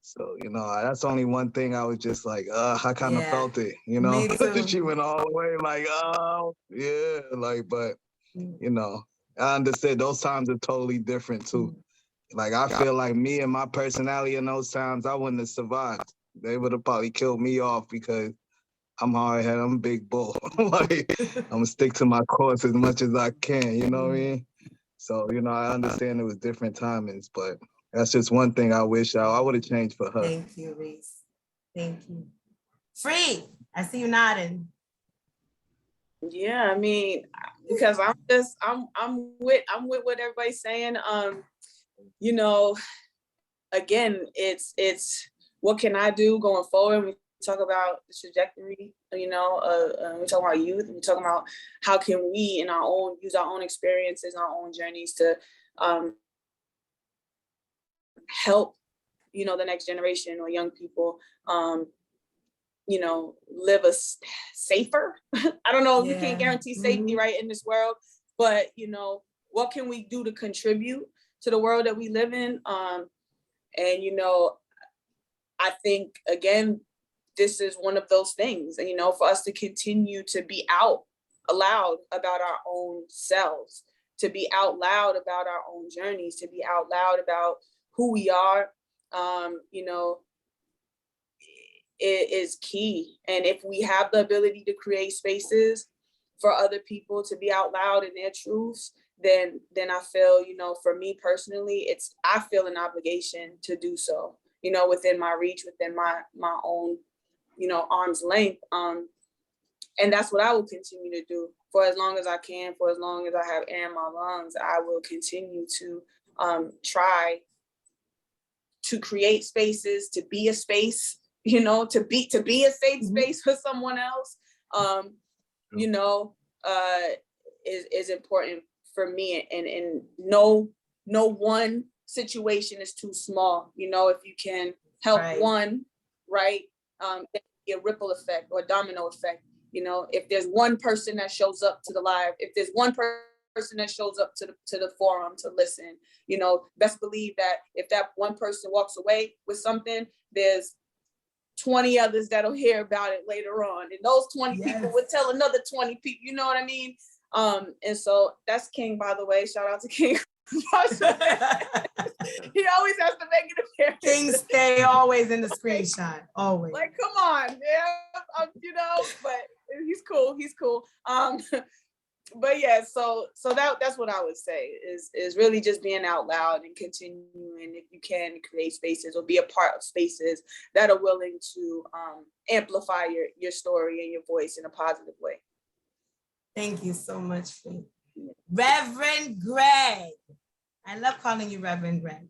So, you know, that's only one thing I was just like, I kind of felt it, you know. She went all the way like, like, but, you know, I understood those times are totally different too. Like, I feel like me and my personality in those times, I wouldn't have survived. They would have probably killed me off because I'm hard-headed, I'm a big bull. Like, I'm gonna stick to my course as much as I can, you know what I mean? So, I understand it was different timings, but that's just one thing I wish I would have changed for her. Thank you, Reese. Thank you. Free, I see you nodding. Yeah, I mean, because I'm with what everybody's saying. Again, it's what can I do going forward? We talk about the trajectory, we talk about youth, we talk about how can we use our own experiences, our own journeys to help, the next generation or young people, live a safer. I don't know if we can't guarantee safety right in this world, but what can we do to contribute to the world that we live in? I think again, this is one of those things, for us to continue to be out loud about our own selves, to be out loud about our own journeys, to be out loud about who we are, it is key. And if we have the ability to create spaces for other people to be out loud in their truths, then I feel, for me personally, I feel an obligation to do so, within my reach, within my own, arm's length. And that's what I will continue to do for as long as I can, for as long as I have air in my lungs. I will continue to try to create spaces, to be a space, to be a safe space for someone else, is important for me. And no one situation is too small. If you can help one, right, a ripple effect or a domino effect. If there's one person that shows up to the live, if there's one person that shows up to the forum to listen, best believe that if that one person walks away with something, there's 20 others that'll hear about it later on, and those 20 people would tell another 20 people. You know what I mean? And so that's King, by the way. Shout out to King. He always has to make it appear. King stay always in the screenshot, always. Like, come on, yeah, but he's cool. But yeah, so that's what I would say is really just being out loud and continuing, if you can, create spaces or be a part of spaces that are willing to amplify your story and your voice in a positive way. Thank you so much, Free. Reverend Greg. I love calling you Reverend Greg.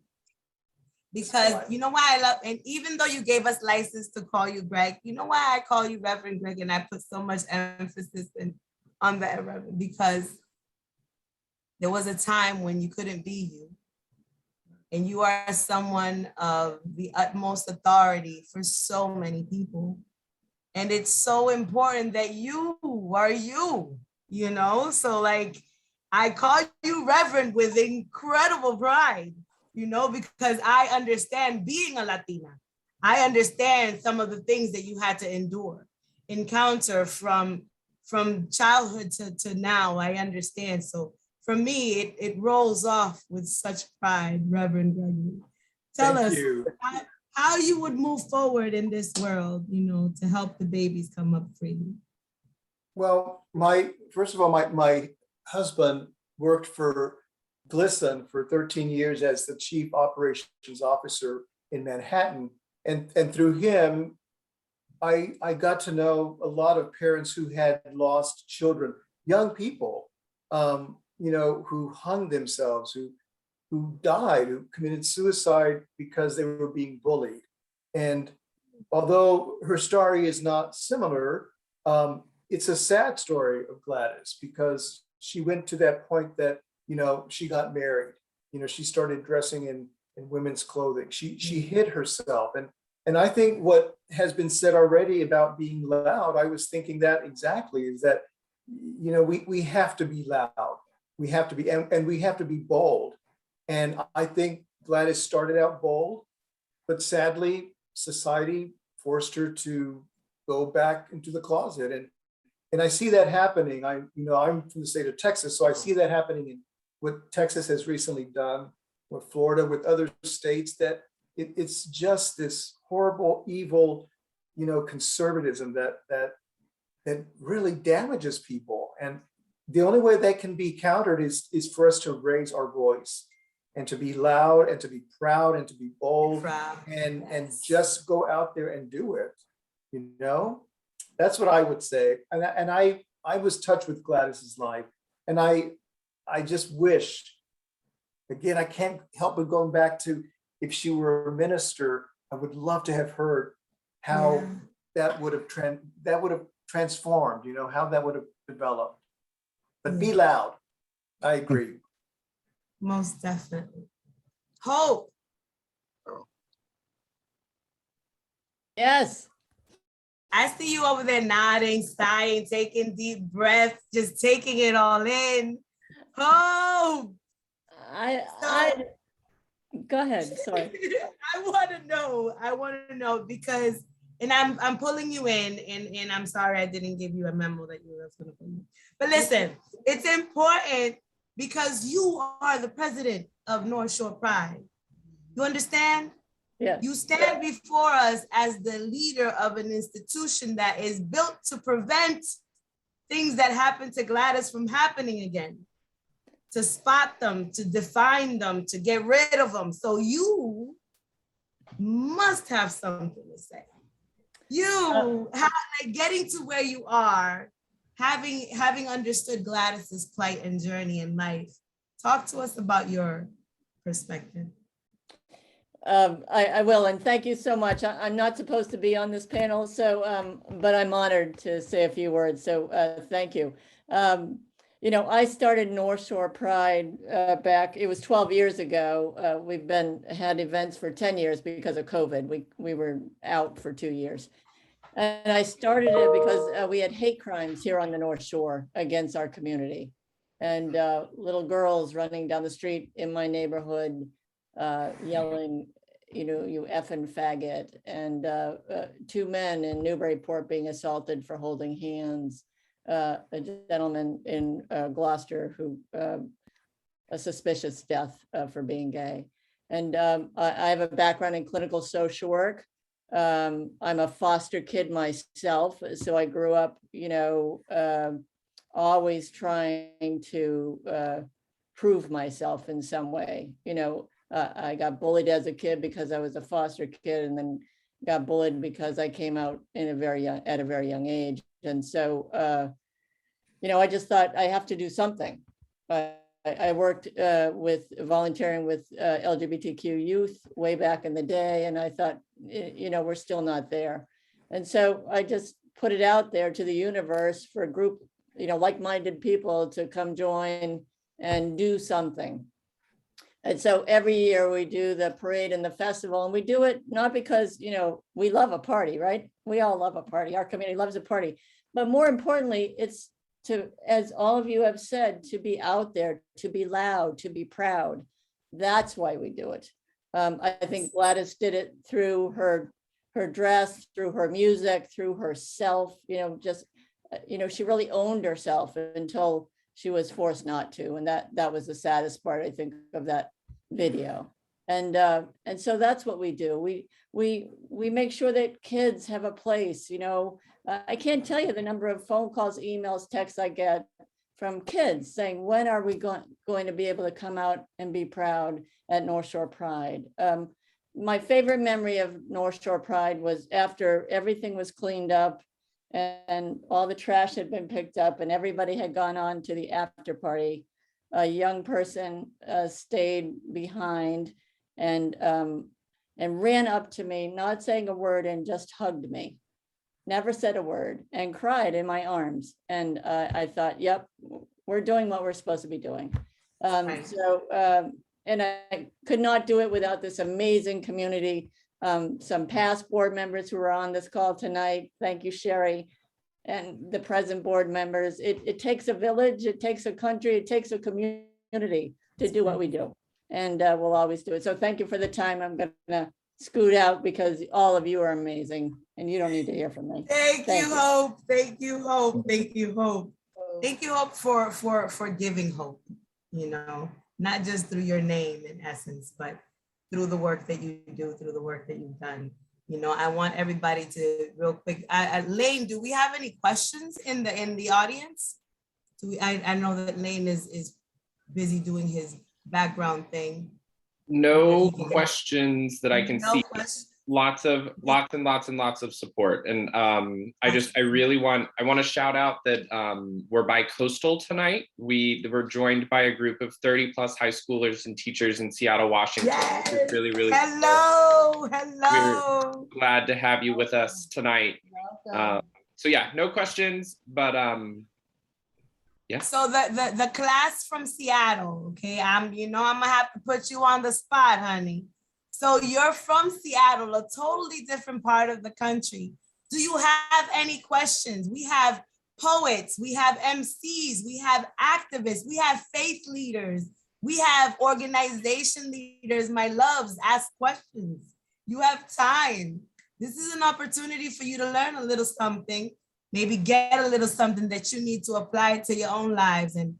Because you know why I love, and even though you gave us license to call you Greg, you know why I call you Reverend Greg and I put so much emphasis on that, Reverend, because there was a time when you couldn't be you. And you are someone of the utmost authority for so many people. And it's so important that you are you, So like, I call you Reverend with incredible pride, because I understand being a Latina. I understand some of the things that you had to encounter from childhood to now. I understand. So for me, it rolls off with such pride, Reverend Gregory. Tell us how you would move forward in this world, to help the babies come up freely. Well, first of all, my husband worked for GLSEN for 13 years as the chief operations officer in Manhattan. And through him, I got to know a lot of parents who had lost children, young people, who hung themselves, who died, who committed suicide because they were being bullied. And although her story is not similar, it's a sad story of Gladys, because she went to that point that, she got married, she started dressing in women's clothing. She hid herself. And I think what has been said already about being loud, I was thinking that exactly, is that, we have to be loud. We have to be, and we have to be bold. And I think Gladys started out bold, but sadly, society forced her to go back into the closet. And I see that happening. I'm from the state of Texas, so I see that happening in what Texas has recently done with Florida, with other states, that it's just this horrible, evil, conservatism that really damages people. And the only way that can be countered is for us to raise our voice and to be loud and to be proud and to be bold and just go out there and do it. That's what I would say. And I was touched with Gladys's life, and I just wish, again, I can't help but going back to, if she were a minister, I would love to have heard how that would have transformed, how that would have developed. But be loud. I agree. Most definitely. Hope. Yes. I see you over there nodding, sighing, taking deep breaths, just taking it all in. Hope. Go ahead. Sorry. I want to know because, and I'm pulling you in, and I'm sorry I didn't give you a memo that you were going to put in. But listen, it's important because you are the president of North Shore Pride. You understand? Yeah. You stand before us as the leader of an institution that is built to prevent things that happen to Gladys from happening again, to spot them, to define them, to get rid of them. So you must have something to say. Getting to where you are, having understood Gladys's plight and journey in life. Talk to us about your perspective. I will, and thank you so much. I'm not supposed to be on this panel, so but I'm honored to say a few words. So thank you. I started North Shore Pride back. It was 12 years ago. We've had events for 10 years because of COVID. We were out for 2 years, and I started it because we had hate crimes here on the North Shore against our community, and little girls running down the street in my neighborhood, yelling, you effing faggot, and 2 men in Newburyport being assaulted for holding hands, a gentleman in Gloucester who a suspicious death for being gay. And I have a background in clinical social work. I'm a foster kid myself, so I grew up, always trying to prove myself in some way. I got bullied as a kid because I was a foster kid, and then got bullied because I came out at a very young age. And so, I just thought I have to do something. I worked with volunteering with LGBTQ youth way back in the day, and I thought, we're still not there. And so I just put it out there to the universe for a group, like-minded people to come join and do something. And so every year we do the parade and the festival, and we do it not because, we love a party, right? We all love a party. Our community loves a party. But more importantly, it's to, as all of you have said, to be out there, to be loud, to be proud. That's why we do it. I think Gladys did it through her dress, through her music, through herself, she really owned herself until she was forced not to. And that was the saddest part, I think, of that video. And so that's what we do. We make sure that kids have a place. I can't tell you the number of phone calls, emails, texts I get from kids saying, when are we going to be able to come out and be proud at North Shore Pride? My favorite memory of North Shore Pride was after everything was cleaned up and all the trash had been picked up and everybody had gone on to the after party. A young person stayed behind and ran up to me, not saying a word, and just hugged me. Never said a word, and cried in my arms. And I thought, yep, we're doing what we're supposed to be doing. And I could not do it without this amazing community. Some past board members who are on this call tonight. Thank you, Sherry, and the present board members. It takes a village, it takes a country, it takes a community to do what we do. And we'll always do it. So thank you for the time. I'm gonna scoot out because all of you are amazing and you don't need to hear from me. Thank you, Hope. Thank you, Hope. Thank you, Hope. Thank you, Hope, for giving hope. not just through your name in essence, but through the work that you do, through the work that you've done. You know, I want everybody to real quick. Lane, do we have any questions in the audience? I know that Lane is busy doing his background thing. No questions that I can No see. questions. Lots and lots of support. And I want to shout out that we're bi-coastal tonight. We're joined by a group of 30 plus high schoolers and teachers in Seattle, Washington. Yes. It's really Hello. We're glad to have you with us tonight. So yeah, no questions, but yeah. So the class from Seattle, okay, I'm gonna have to put you on the spot, honey. So you're from Seattle, a totally different part of the country. Do you have any questions? We have poets, we have MCs, we have activists, we have faith leaders, we have organization leaders. My loves, ask questions. You have time. This is an opportunity for you to learn a little something, maybe get a little something that you need to apply to your own lives and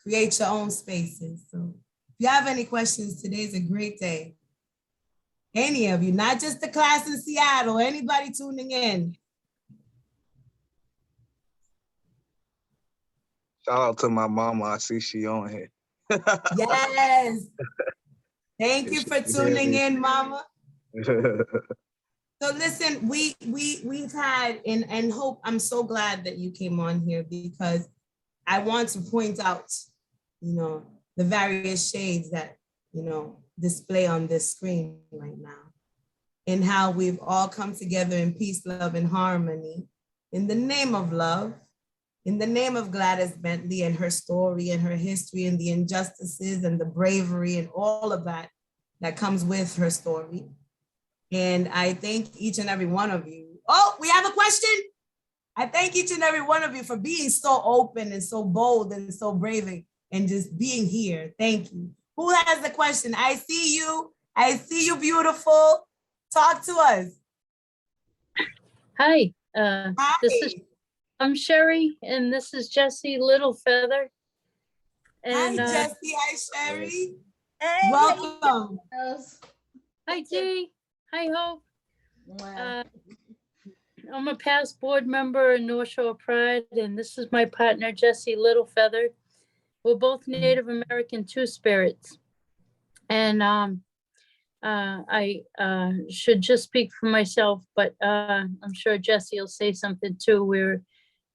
create your own spaces. So if you have any questions, today's a great day. Any of you, not just the class in Seattle, anybody tuning in. Shout out to my mama. I see she on here. Yes. Thank you for tuning in, mama. So listen, we've had, and Hope, I'm so glad that you came on here because I want to point out, the various shades that, display on this screen right now, and how we've all come together in peace, love, and harmony in the name of love, in the name of Gladys Bentley and her story and her history and the injustices and the bravery and all of that comes with her story. And I thank each and every one of you. Oh, we have a question. I thank each and every one of you for being so open and so bold and so brave and just being here. Thank you. Who has the question? I see you. I see you, beautiful. Talk to us. Hi. Hi. I'm Sherry, and this is Jessie Littlefeather. And, hi, Jessie. Hi, Sherry. Hey, welcome. Hi, Dee. Hi, Hope. I'm a past board member in North Shore Pride, and this is my partner, Jessie Littlefeather. We're both Native American Two-Spirits. And I should just speak for myself, but I'm sure Jessie will say something too. We're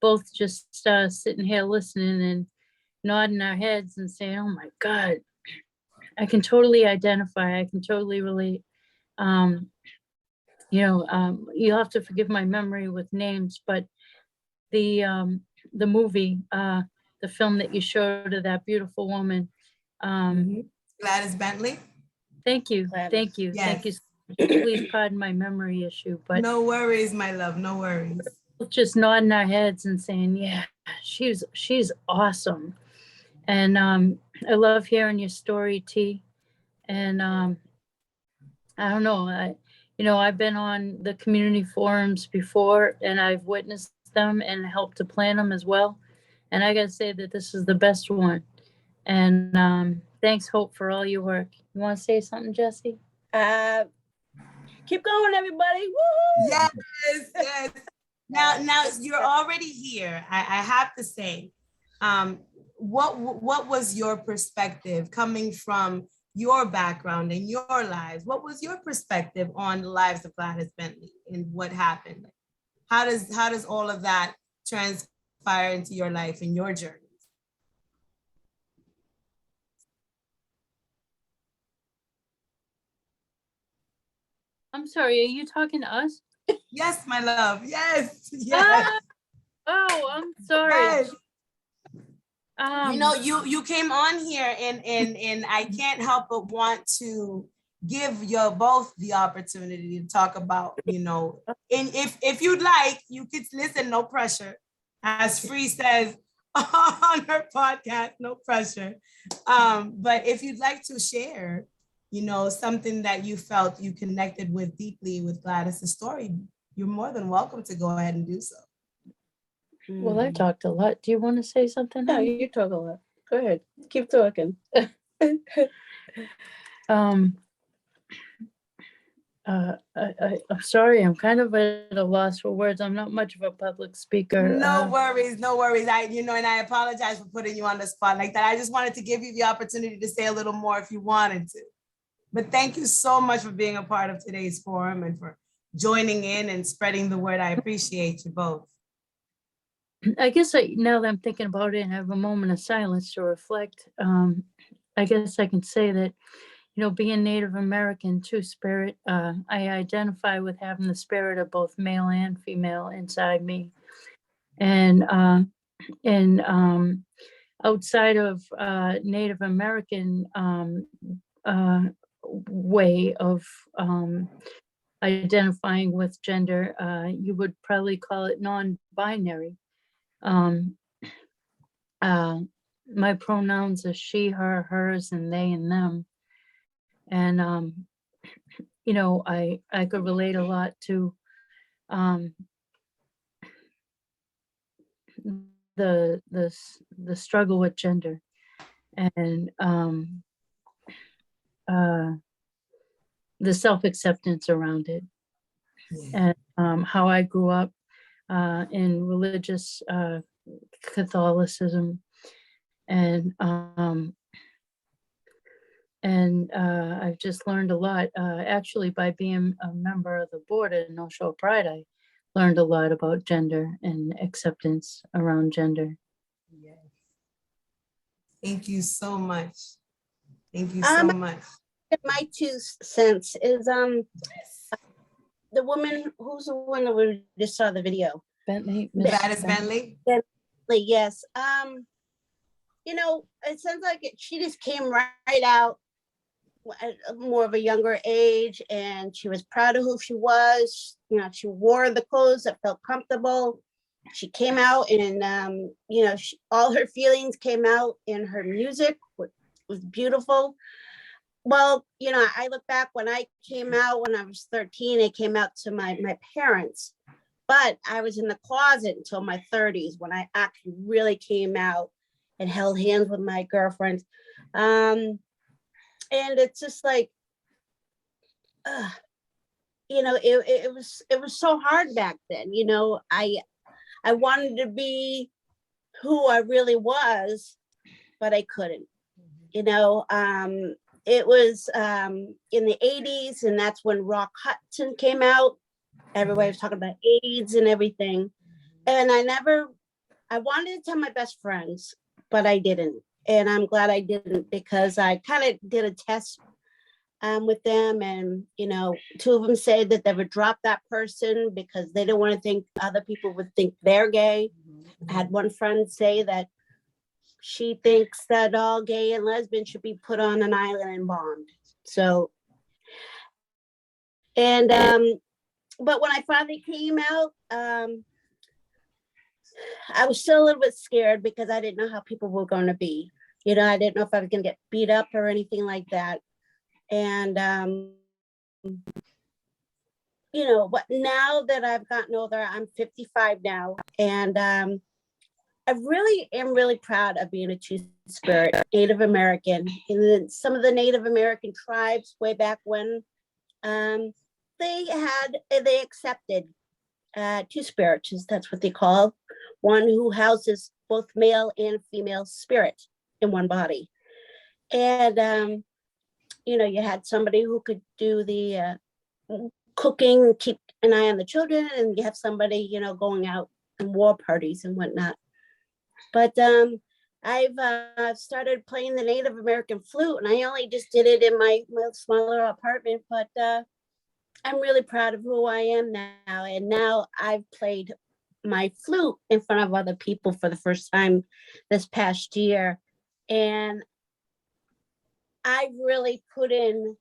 both just sitting here listening and nodding our heads and saying, oh my God, I can totally identify. I can totally relate. You'll have to forgive my memory with names, but the movie, the film that you showed of that beautiful woman. Gladys Bentley. Thank you. Thank you. Yes. Thank you. Please pardon my memory issue, but no worries, my love. No worries. Just nodding our heads and saying, yeah, she's awesome. And I love hearing your story, T. And I don't know, I've been on the community forums before and I've witnessed them and helped to plan them as well. And I gotta say that this is the best one. And thanks, Hope, for all your work. You want to say something, Jessie? Keep going, everybody. Woo! Yes, yes. Now you're already here. I have to say, what was your perspective coming from your background and your lives? What was your perspective on the lives of Gladys Bentley and what happened? How does all of that transpire into your life and your journey? I'm sorry, are you talking to us? Yes, my love. Yes. Yes. Oh, I'm sorry. Yes. You came on here and I can't help but want to give you both the opportunity to talk about, and if you'd like, you could listen, no pressure. As Free says on her podcast, no pressure. But if you'd like to share, something that you felt you connected with deeply with Gladys' story, you're more than welcome to go ahead and do so. Well, I talked a lot. Do you want to say something? No, you talk a lot. Go ahead. Keep talking. I'm sorry, I'm kind of at a loss for words. I'm not much of a public speaker. No worries, no worries. And I apologize for putting you on the spot like that. I just wanted to give you the opportunity to say a little more if you wanted to. But thank you so much for being a part of today's forum and for joining in and spreading the word. I appreciate you both. I guess now that I'm thinking about it and have a moment of silence to reflect, I guess I can say that, being Native American Two-Spirit, I identify with having the spirit of both male and female inside me. And outside of Native American way of identifying with gender, you would probably call it non-binary. My pronouns are she, her, hers, and they and them. And I could relate a lot to the struggle with gender and the self-acceptance around it. And how I grew up in religious Catholicism, and I've just learned a lot. Actually, by being a member of the board at North Shore Pride, I learned a lot about gender and acceptance around gender. Yes. Thank you so much. Thank you so much. My 2 cents is the woman, who's the one that we just saw the video? Bentley. Gladys Bentley. Bentley, yes. It sounds like she just came right out at more of a younger age, and she was proud of who she was. She wore the clothes that felt comfortable. She came out and, all her feelings came out in her music, which was beautiful. Well, I look back when I came out when I was 13, I came out to my parents, but I was in the closet until my 30s when I actually really came out and held hands with my girlfriends. And it's just like, it was so hard back then. I wanted to be who I really was, but I couldn't. It was in the 80s, and that's when Rock Hudson came out. Everybody was talking about AIDS and everything. And I wanted to tell my best friends, but I didn't. And I'm glad I didn't, because I kind of did a test with them. And, 2 of them said that they would drop that person because they didn't want to think other people would think they're gay. I had one friend say that she thinks that all gay and lesbian should be put on an island and bombed. So, and, but when I finally came out, I was still a little bit scared because I didn't know how people were going to be. I didn't know if I was going to get beat up or anything like that. And, but now that I've gotten older, I'm 55 now, and I really am really proud of being a Two-Spirit Native American. And then some of the Native American tribes way back when, they accepted Two-Spirits, that's what they call, one who houses both male and female spirit in one body. And, you had somebody who could do the cooking, keep an eye on the children, and you have somebody, going out in war parties and whatnot. But I've started playing the Native American flute, and I only just did it in my smaller apartment, but I'm really proud of who I am now. And now I've played my flute in front of other people for the first time this past year. And I really put in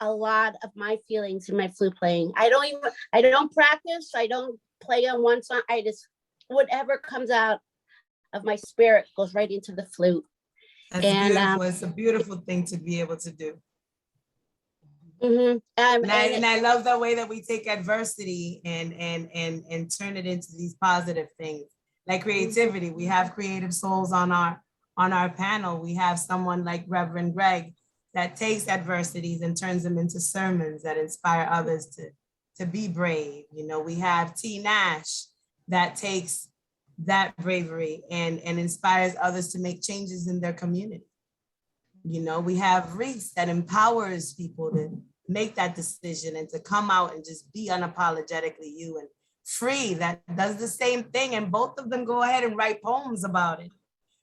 a lot of my feelings in my flute playing. I don't practice. I don't play on one song. I just, whatever comes out of my spirit goes right into the flute. That's beautiful. It's a beautiful thing to be able to do. Mm-hmm. And I love the way that we take adversity and turn it into these positive things, like creativity. We have creative souls on our on our panel, we have someone like Reverend Greg that takes adversities and turns them into sermons that inspire others to be brave. You know, we have T. Nash that takes that bravery and inspires others to make changes in their community. You know, we have Reese that empowers people to make that decision and to come out and just be unapologetically you, and Free that does the same thing, and both of them go ahead and write poems about it,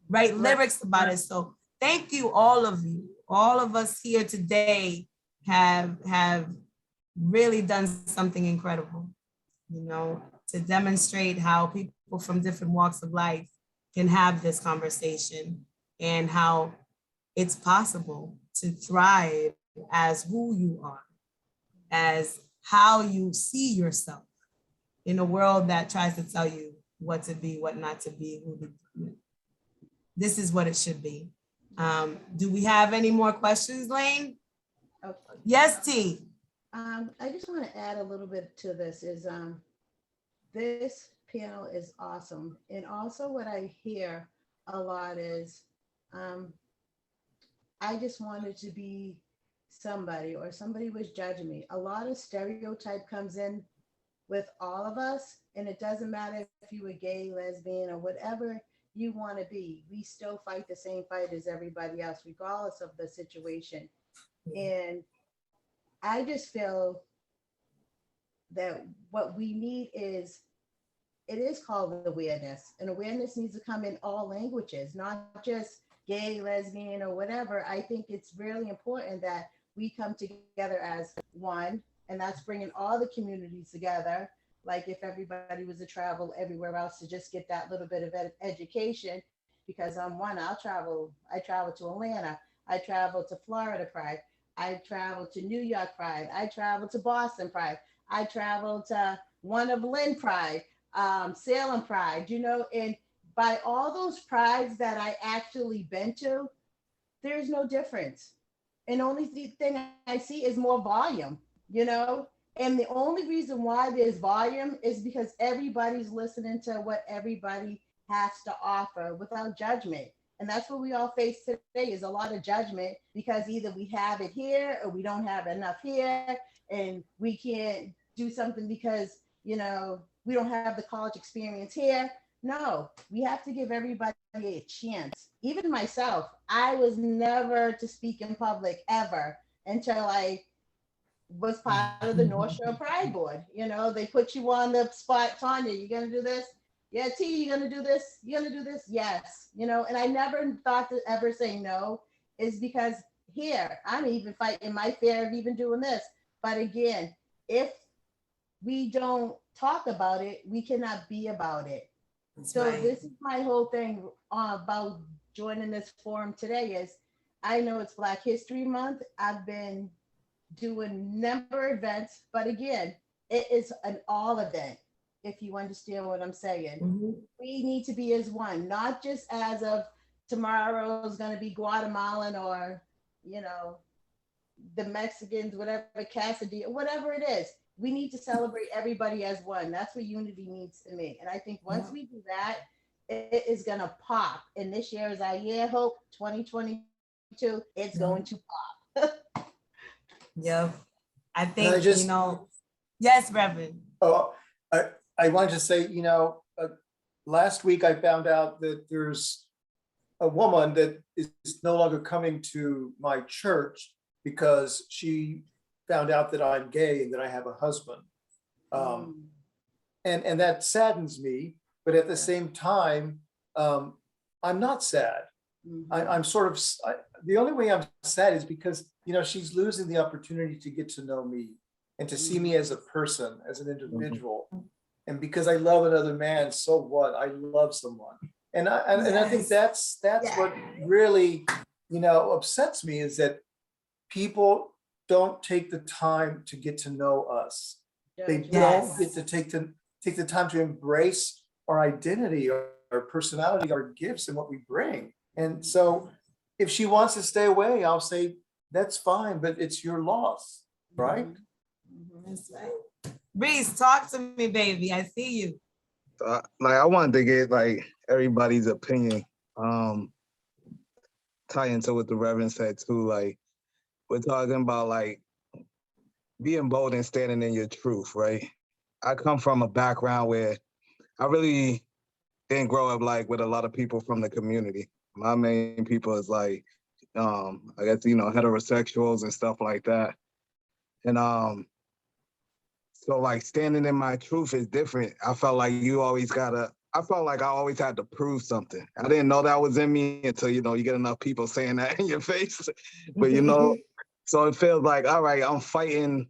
write lyrics about it. So thank you, all of you. All of us here today have really done something incredible, you know, to demonstrate how people from different walks of life can have this conversation and how it's possible to thrive as who you are, as how you see yourself in a world that tries to tell you what to be, what not to be, who to be. This is what it should be. Do we have any more questions, Lane? Okay. Yes, T. I just want to add a little bit to this is this panel is awesome. And also what I hear a lot is I just wanted to be somebody, or somebody was judging me. A lot of stereotype comes in with all of us, and it doesn't matter if you were gay, lesbian, or whatever you want to be. We still fight the same fight as everybody else, regardless of the situation. And I just feel that what we need is, it is called awareness, and awareness needs to come in all languages, not just gay, lesbian, or whatever. I think it's really important that we come together as one, and that's bringing all the communities together. Like if everybody was to travel everywhere else to just get that little bit of education, because I'm one, I travel to Atlanta, I travel to Florida Pride, I travel to New York Pride, I travel to Boston Pride, I travel to one of Lynn Pride, Salem Pride, you know, and by all those prides that I actually been to, there's no difference. And the only thing I see is more volume, you know? And the only reason why there's volume is because everybody's listening to what everybody has to offer without judgment. And that's what we all face today, is a lot of judgment, because either we have it here or we don't have enough here, and we can't do something because, you know, we don't have the college experience here. No, we have to give everybody a chance. Even myself, I was never to speak in public ever until I was part of the North Shore Pride Board. You know, they put you on the spot, Tanya, you gonna do this? Yeah, T, you gonna do this? You gonna do this? Yes. You know, and I never thought to ever say no, is because here, I'm even fighting my fear of even doing this. But again, if we don't talk about it, we cannot be about it. That's so right. This is my whole thing about joining this forum today is, I know it's Black History Month. I've been doing number of events, but again, it is an all event, if you understand what I'm saying. Mm-hmm. We need to be as one, not just as of tomorrow is going to be Guatemalan or, you know, the Mexicans, whatever, Cassidy, whatever it is. We need to celebrate everybody as one. That's what unity means to me. And I think once we do that, it is going to pop. And this year is our year, Hope 2022. It's going to pop. Yep. I think, just, you know, yes, Reverend. Oh, I wanted to say, you know, last week I found out that there's a woman that is no longer coming to my church because she found out that I'm gay and that I have a husband. And that saddens me, but at the same time, I'm not sad. I'm sort of, the only way I'm sad is because, you know, she's losing the opportunity to get to know me and to see me as a person, as an individual. And because I love another man, so what? I love someone. And I think that's what really, you know, upsets me, is that people don't take the time to get to know us. They don't get to take the time to embrace our identity, our personality, our gifts, and what we bring. And so if she wants to stay away, I'll say, that's fine, but it's your loss, right? That's right. Reese, talk to me, baby. I see you. Like, I wanted to get like everybody's opinion. tie into what the Reverend said too. Like, we're talking about like being bold and standing in your truth, right? I come from a background where I really didn't grow up like with a lot of people from the community. My main people is like, I guess, heterosexuals and stuff like that. And so like standing in my truth is different. I felt like I felt like I always had to prove something. I didn't know that was in me until, you get enough people saying that in your face. But, so it feels like, all right, I'm fighting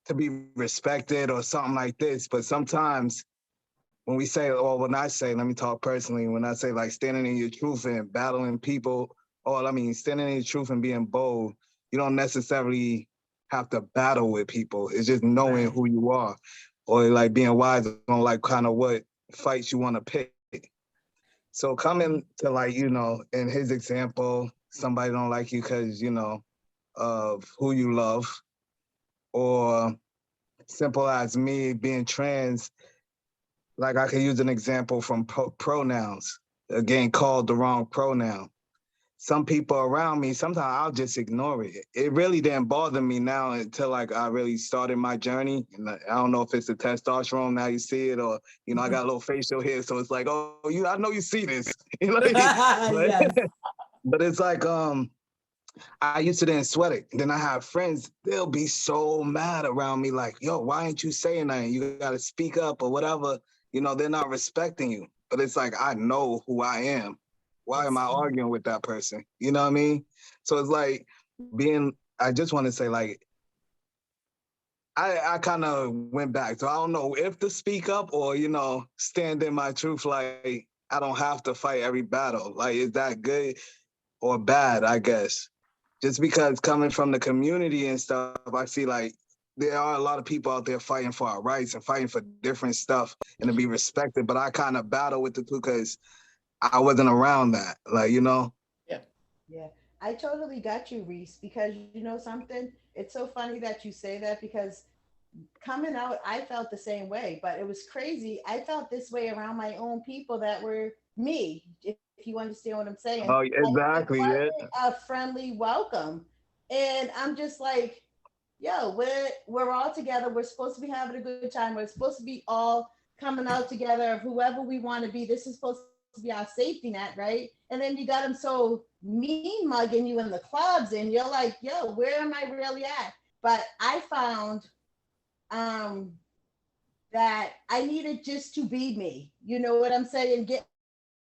to be respected or something like this. But sometimes when let me talk personally, when I say like standing in your truth and battling people, standing in your truth and being bold, you don't necessarily have to battle with people. It's just knowing who you are, or like being wise on like kind of what fights you want to pick. So coming to like, in his example, somebody don't like you because, of who you love, or simple as me being trans, like I can use an example from pronouns, again, called the wrong pronoun. Some people around me, sometimes I'll just ignore it. It really didn't bother me now until like I really started my journey. And I don't know if it's the testosterone, now you see it, or, I got a little facial hair. So it's like, oh, I know you see this. Yes. But it's like, I used to didn't sweat it. Then I have friends, they'll be so mad around me like, yo, why ain't you saying that? You got to speak up or whatever. They're not respecting you. But it's like, I know who I am. Why am I arguing with that person? You know what I mean? So it's like I just want to say like, I kind of went back. So I don't know if to speak up or, stand in my truth. Like, I don't have to fight every battle. Like, is that good or bad, I guess? Just because coming from the community and stuff, I see like there are a lot of people out there fighting for our rights and fighting for different stuff and to be respected. But I kind of battle with the two because I wasn't around that, like, Yeah, I totally got you, Reese, because you know something? It's so funny that you say that because coming out, I felt the same way, but it was crazy. I felt this way around my own people that were me, if you understand what I'm saying. Oh, Like, it exactly, yeah. wasn't a friendly welcome. And I'm just like, yo, we're all together. We're supposed to be having a good time. We're supposed to be all coming out together, whoever we want to be. This is supposed to be our safety net, right? And then you got them so mean mugging you in the clubs, and you're like, yo, where am I really at? But I found that I needed just to be me. You know what I'm saying? Get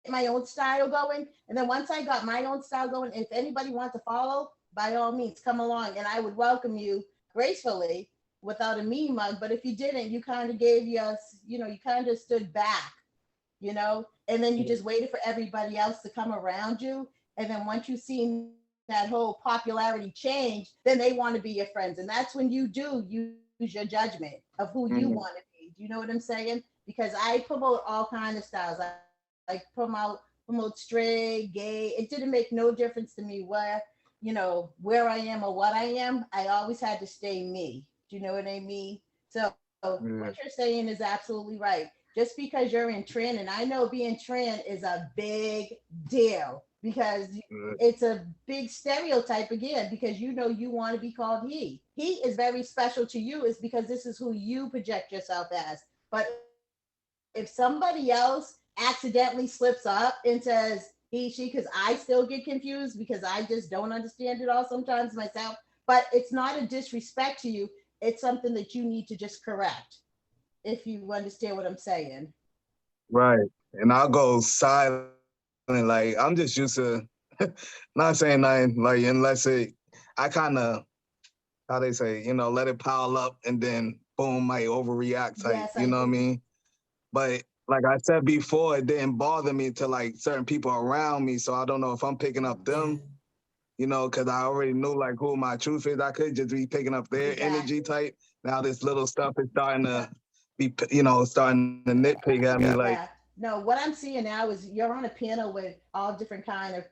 my own style going. And then once I got my own style going, if anybody wants to follow, by all means, come along, and I would welcome you gracefully without a mean mug. But if you didn't, you kind of gave us, you kind of stood back, and then you just waited for everybody else to come around you. And then once you seen that whole popularity change, then they want to be your friends. And that's when you do use your judgment of who you want to be. Do you know what I'm saying? Because I promote all kinds of styles. I promote straight, gay. It didn't make no difference to me where I am or what I am. I always had to stay me. Do you know what I mean? So what you're saying is absolutely right. Just because you're in trans, and I know being trans is a big deal because it's a big stereotype again, because you want to be called he. He is very special to you is because this is who you project yourself as. But if somebody else accidentally slips up and says he, she, because I still get confused because I just don't understand it all sometimes myself, but it's not a disrespect to you. It's something that you need to just correct, if you understand what I'm saying. Right. And I'll go silent. Like, I'm just used to not saying nothing, like, unless I kind of, how they say, let it pile up and then boom, might overreact type, Yes, you know what I mean? But like I said before, it didn't bother me to like certain people around me. So I don't know if I'm picking up them, because I already knew like who my truth is. I could just be picking up their energy type. Now this little stuff is starting to be, starting to nitpick at me. Like, no, what I'm seeing now is you're on a panel with all different kind of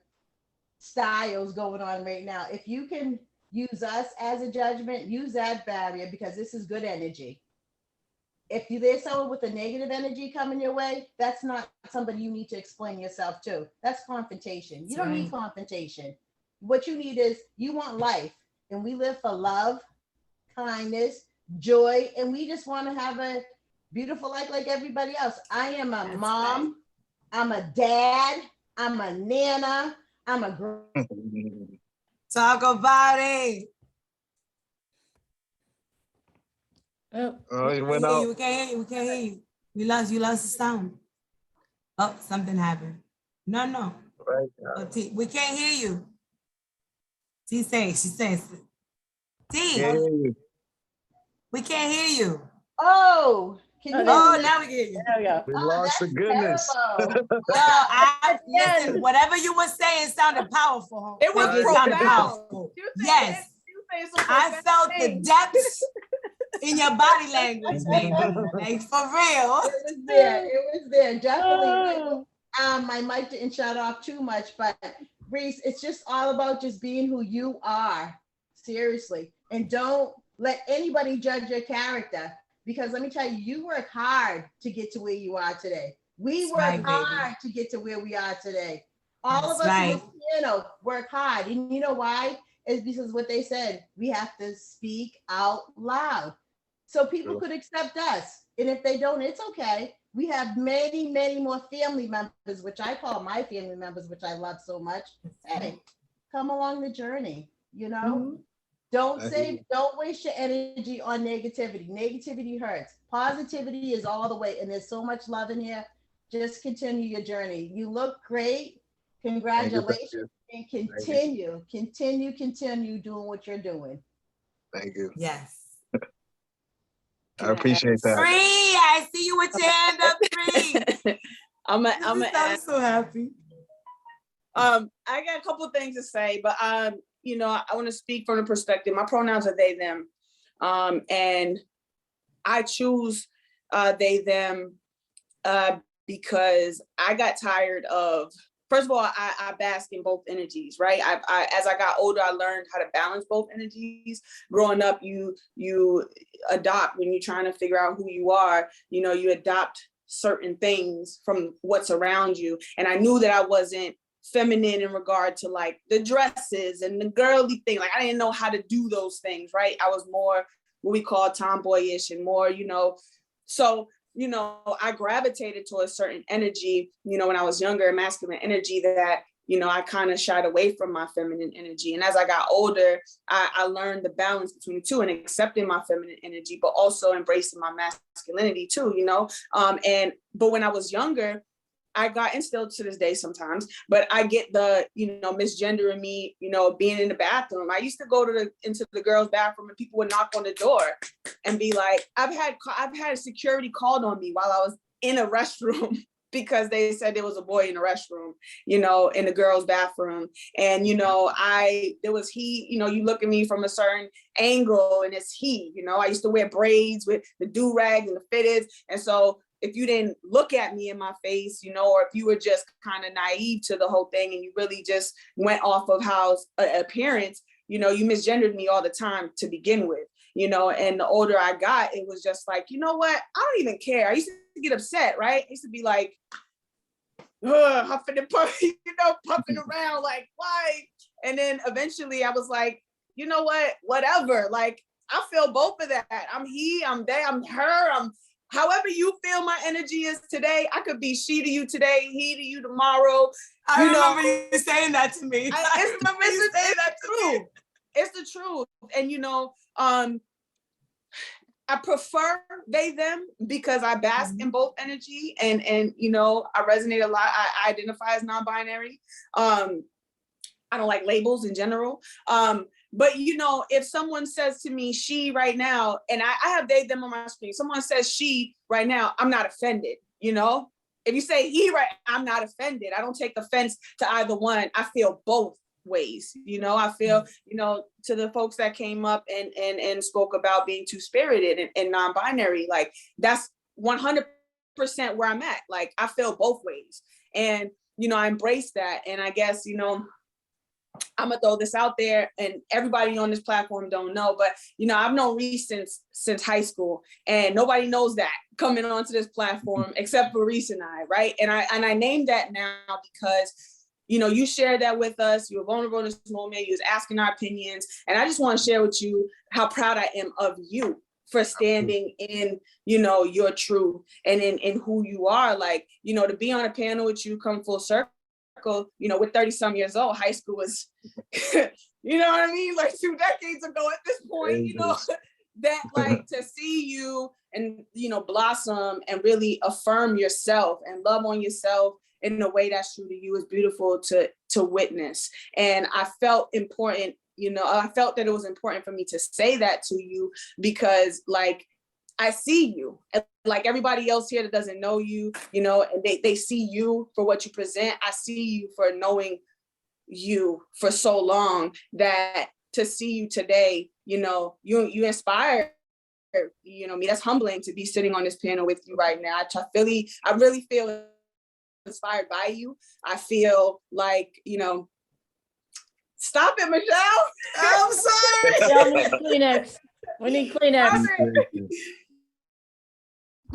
styles going on right now. If you can use us as a judgment, use that barrier because this is good energy. if there's someone with a negative energy coming your way, that's not somebody you need to explain yourself to. That's confrontation. You don't need confrontation. What you need is, you want life, and we live for love, kindness, joy, and we just want to have a beautiful life like everybody else. I am a mom. I'm a dad. I'm a nana. I'm a talk about it. Oh, you went out. We can't hear you. We can't hear you. You lost the sound. Oh, something happened. No. Right. Oh, T, we can't hear you. She says, T, we can't hear you. Oh, can you now we can hear you. There we go. We lost the goodness. Listen, whatever you were saying sounded powerful. It was sounded profound. powerful. Yes. I felt the depths in your body language, baby. Like, for real. It was there, definitely. My mic didn't shut off too much, but Reese, it's just all about just being who you are, seriously. And don't let anybody judge your character, because let me tell you, you work hard to get to where you are today. We work hard to get to where we are today. All of us work hard. And you know why? It's because what they said, we have to speak out loud so people could accept us. And if they don't, it's okay. We have many, many more family members, which I call my family members, which I love so much. Hey, come along the journey, you know? Don't waste your energy on negativity. Negativity hurts. Positivity is all the way, and there's so much love in here. Just continue your journey. You look great. Congratulations. And continue doing what you're doing. Thank you. Yes. I appreciate that. Free, I see you with your hand up, Free. I'm so happy. I got a couple of things to say, but I want to speak from the perspective. My pronouns are they, them. And I choose they, them because I got tired of, first of all, I bask in both energies, right? As I got older, I learned how to balance both energies. Growing up, you adopt when you're trying to figure out who you are, you adopt certain things from what's around you. And I knew that I wasn't feminine in regard to like the dresses and the girly thing. Like I didn't know how to do those things, right? I was more what we call tomboyish and more, so I gravitated to a certain energy, when I was younger, masculine energy that, I kind of shied away from my feminine energy. And as I got older, I learned the balance between the two and accepting my feminine energy, but also embracing my masculinity too, but when I was younger, I got instilled to this day sometimes, but I get the, misgendering me, being in the bathroom. I used to go into the girls' bathroom and people would knock on the door and be like, I've had security called on me while I was in a restroom because they said there was a boy in the restroom, in the girls' bathroom. And, there was he, you look at me from a certain angle and it's he, I used to wear braids with the do-rags and the fitteds. And so if you didn't look at me in my face, or if you were just kind of naive to the whole thing and you really just went off of how appearance, you misgendered me all the time to begin with, and the older I got, it was just like, you know what? I don't even care. I used to get upset, right? I used to be like, huffing and puffing, puffing around, like, why? And then eventually I was like, you know what? Whatever. Like, I feel both of that. I'm he, I'm they, I'm her, however you feel my energy is today. I could be she to you today, he to you tomorrow. I remember you saying that to me. It's the truth. And I prefer they, them because I bask in both energy and I resonate a lot. I identify as non-binary. I don't like labels in general. But if someone says to me, she right now, and I have they, them on my screen, someone says she right now, I'm not offended, If you say he right, I'm not offended. I don't take offense to either one. I feel both ways, I feel, to the folks that came up and spoke about being two-spirited and non-binary, like that's 100% where I'm at. Like I feel both ways. And, I embrace that. And I guess, I'm gonna throw this out there, and everybody on this platform don't know, but I've known Reese since high school, and nobody knows that coming onto this platform except for Reese and I, right? And I named that now because you shared that with us. You were vulnerable in this moment. You was asking our opinions, and I just want to share with you how proud I am of you for standing in your truth and in who you are. Like to be on a panel with you, come full circle. We're 30 some years old. High school was, you know what I mean? Like 2 decades ago at this point, that like to see you and, blossom and really affirm yourself and love on yourself in a way that's true to you is beautiful to witness. And I felt important, I felt that it was important for me to say that to you because like, I see you like everybody else here that doesn't know you, and they see you for what you present. I see you for knowing you for so long that to see you today, you inspire, me. That's humbling to be sitting on this panel with you right now. I really feel inspired by you. I feel like, stop it, Michelle. I'm sorry. Yeah, we need Kleenex. We need Kleenex.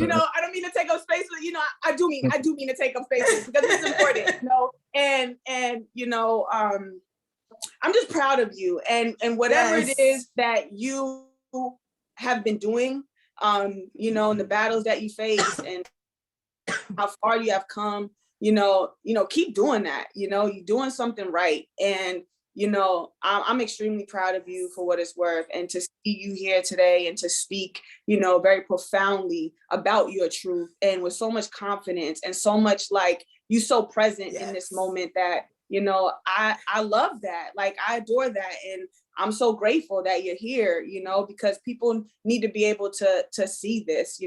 I don't mean to take up space, but I do mean to take up space because it's important, and I'm just proud of you and whatever it is that you have been doing, in the battles that you face and how far you have come, keep doing that, you're doing something right. And I'm extremely proud of you for what it's worth, and to see you here today and to speak, very profoundly about your truth and with so much confidence and so much like you so present in this moment that, I love that. Like, I adore that. And I'm so grateful that you're here, because people need to be able to see this,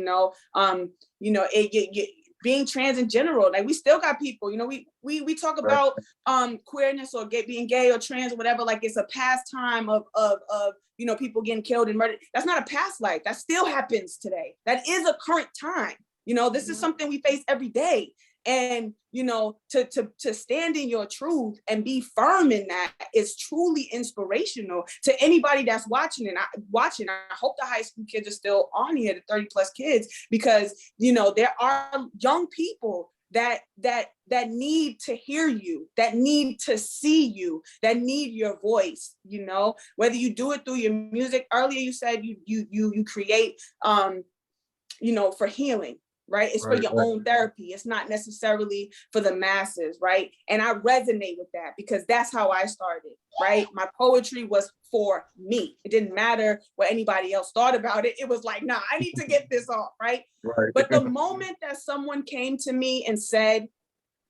being trans in general. Like, we still got people, we talk about queerness or being gay or trans or whatever, like it's a pastime of people getting killed and murdered. That's not a past life. That still happens today. That is a current time. This is something we face every day. And, to stand in your truth and be firm in that is truly inspirational to anybody that's watching. And I hope the high school kids are still on here, the 30 plus kids, because, there are young people that need to hear you, that need to see you, that need your voice, whether you do it through your music. Earlier, you said you create, for healing. Right? It's for your own therapy. It's not necessarily for the masses, right? And I resonate with that because that's how I started, right? My poetry was for me. It didn't matter what anybody else thought about it. It was like, nah, I need to get this off, right? But the moment that someone came to me and said,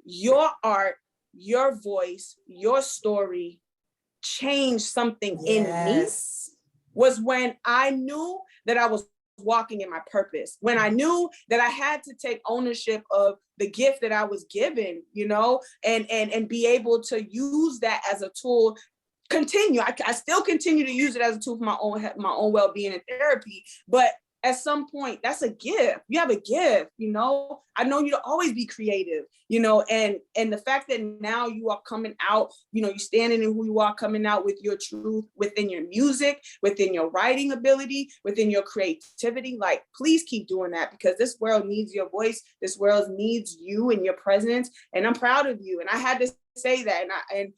your art, your voice, your story changed something in me, was when I knew that I was walking in my purpose, when I knew that I had to take ownership of the gift that I was given, and be able to use that as a tool. I still continue to use it as a tool for my own well-being and therapy, but at some point, that's a gift. You have a gift, I know you to always be creative, and the fact that now you are coming out, you're standing in who you are, coming out with your truth within your music, within your writing ability, within your creativity. Like, please keep doing that because this world needs your voice. This world needs you and your presence. And I'm proud of you. And I had to say that. And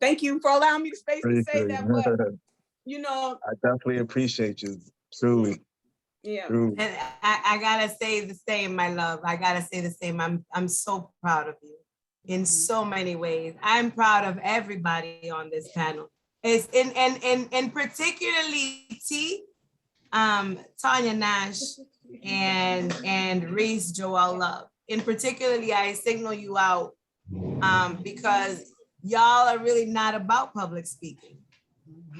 thank you for allowing me the space to say that. But, I definitely appreciate you, truly. Yeah. And I gotta say the same, my love. I gotta say the same. I'm so proud of you in so many ways. I'm proud of everybody on this panel. It's and particularly Tanya Nash and Reese Joel Love. In particularly, I signal you out because y'all are really not about public speaking.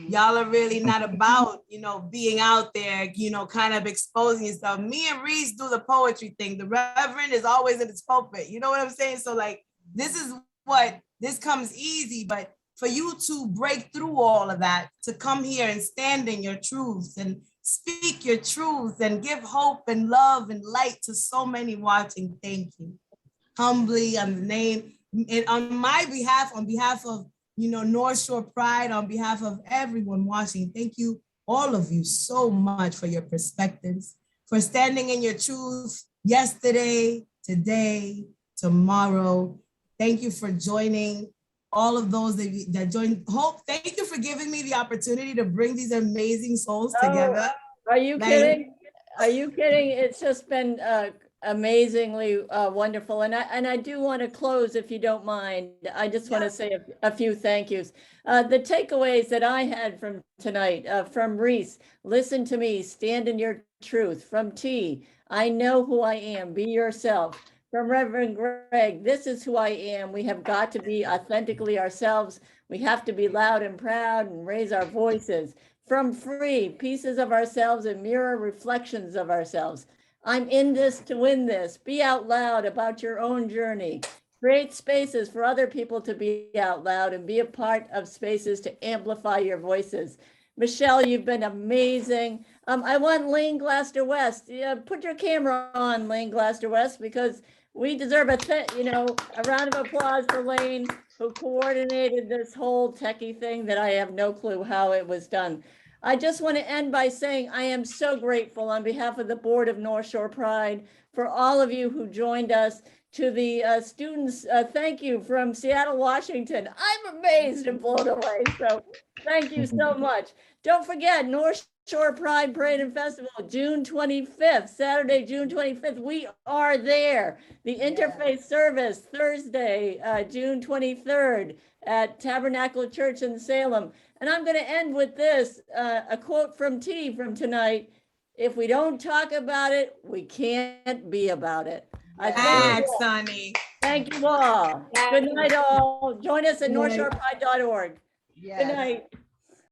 Y'all are really not about, being out there, kind of exposing yourself. Me and Reese do the poetry thing. The Reverend is always in his pulpit. You know what I'm saying? So like, this comes easy, but for you to break through all of that, to come here and stand in your truths and speak your truths and give hope and love and light to so many watching, thank you. Humbly, on my behalf, on behalf of North Shore Pride on behalf of everyone watching. Thank you, all of you, so much for your perspectives, for standing in your truth yesterday, today, tomorrow. Thank you for joining all of those that joined. Hope, thank you for giving me the opportunity to bring these amazing souls together. Are you kidding? Are you kidding? It's just been amazingly wonderful. And I do want to close, if you don't mind. I just want to say a few thank yous. The takeaways that I had from tonight, from Reese, listen to me, stand in your truth. From T, I know who I am, be yourself. From Reverend Greg, this is who I am. We have got to be authentically ourselves. We have to be loud and proud and raise our voices. From Free, pieces of ourselves and mirror reflections of ourselves. I'm in this to win this. Be out loud about your own journey. Create spaces for other people to be out loud and be a part of spaces to amplify your voices. Michelle, you've been amazing. I want Lane Glaster West. Put your camera on, Lane Glaster West, because we deserve a round of applause for Lane, who coordinated this whole techie thing that I have no clue how it was done. I just want to end by saying I am so grateful on behalf of the board of North Shore Pride for all of you who joined us. To the students, thank you from Seattle, Washington. I'm amazed and blown away. So thank you so much. Don't forget North Shore Pride Parade and Festival, June 25th, Saturday, June 25th. We are there. The interfaith service, Thursday, June 23rd at Tabernacle Church in Salem. And I'm going to end with this, a quote from T from tonight. If we don't talk about it, we can't be about it. Sonny. Thank you all. Good night, all. Join us at northshorepride.org. Yes. Good night.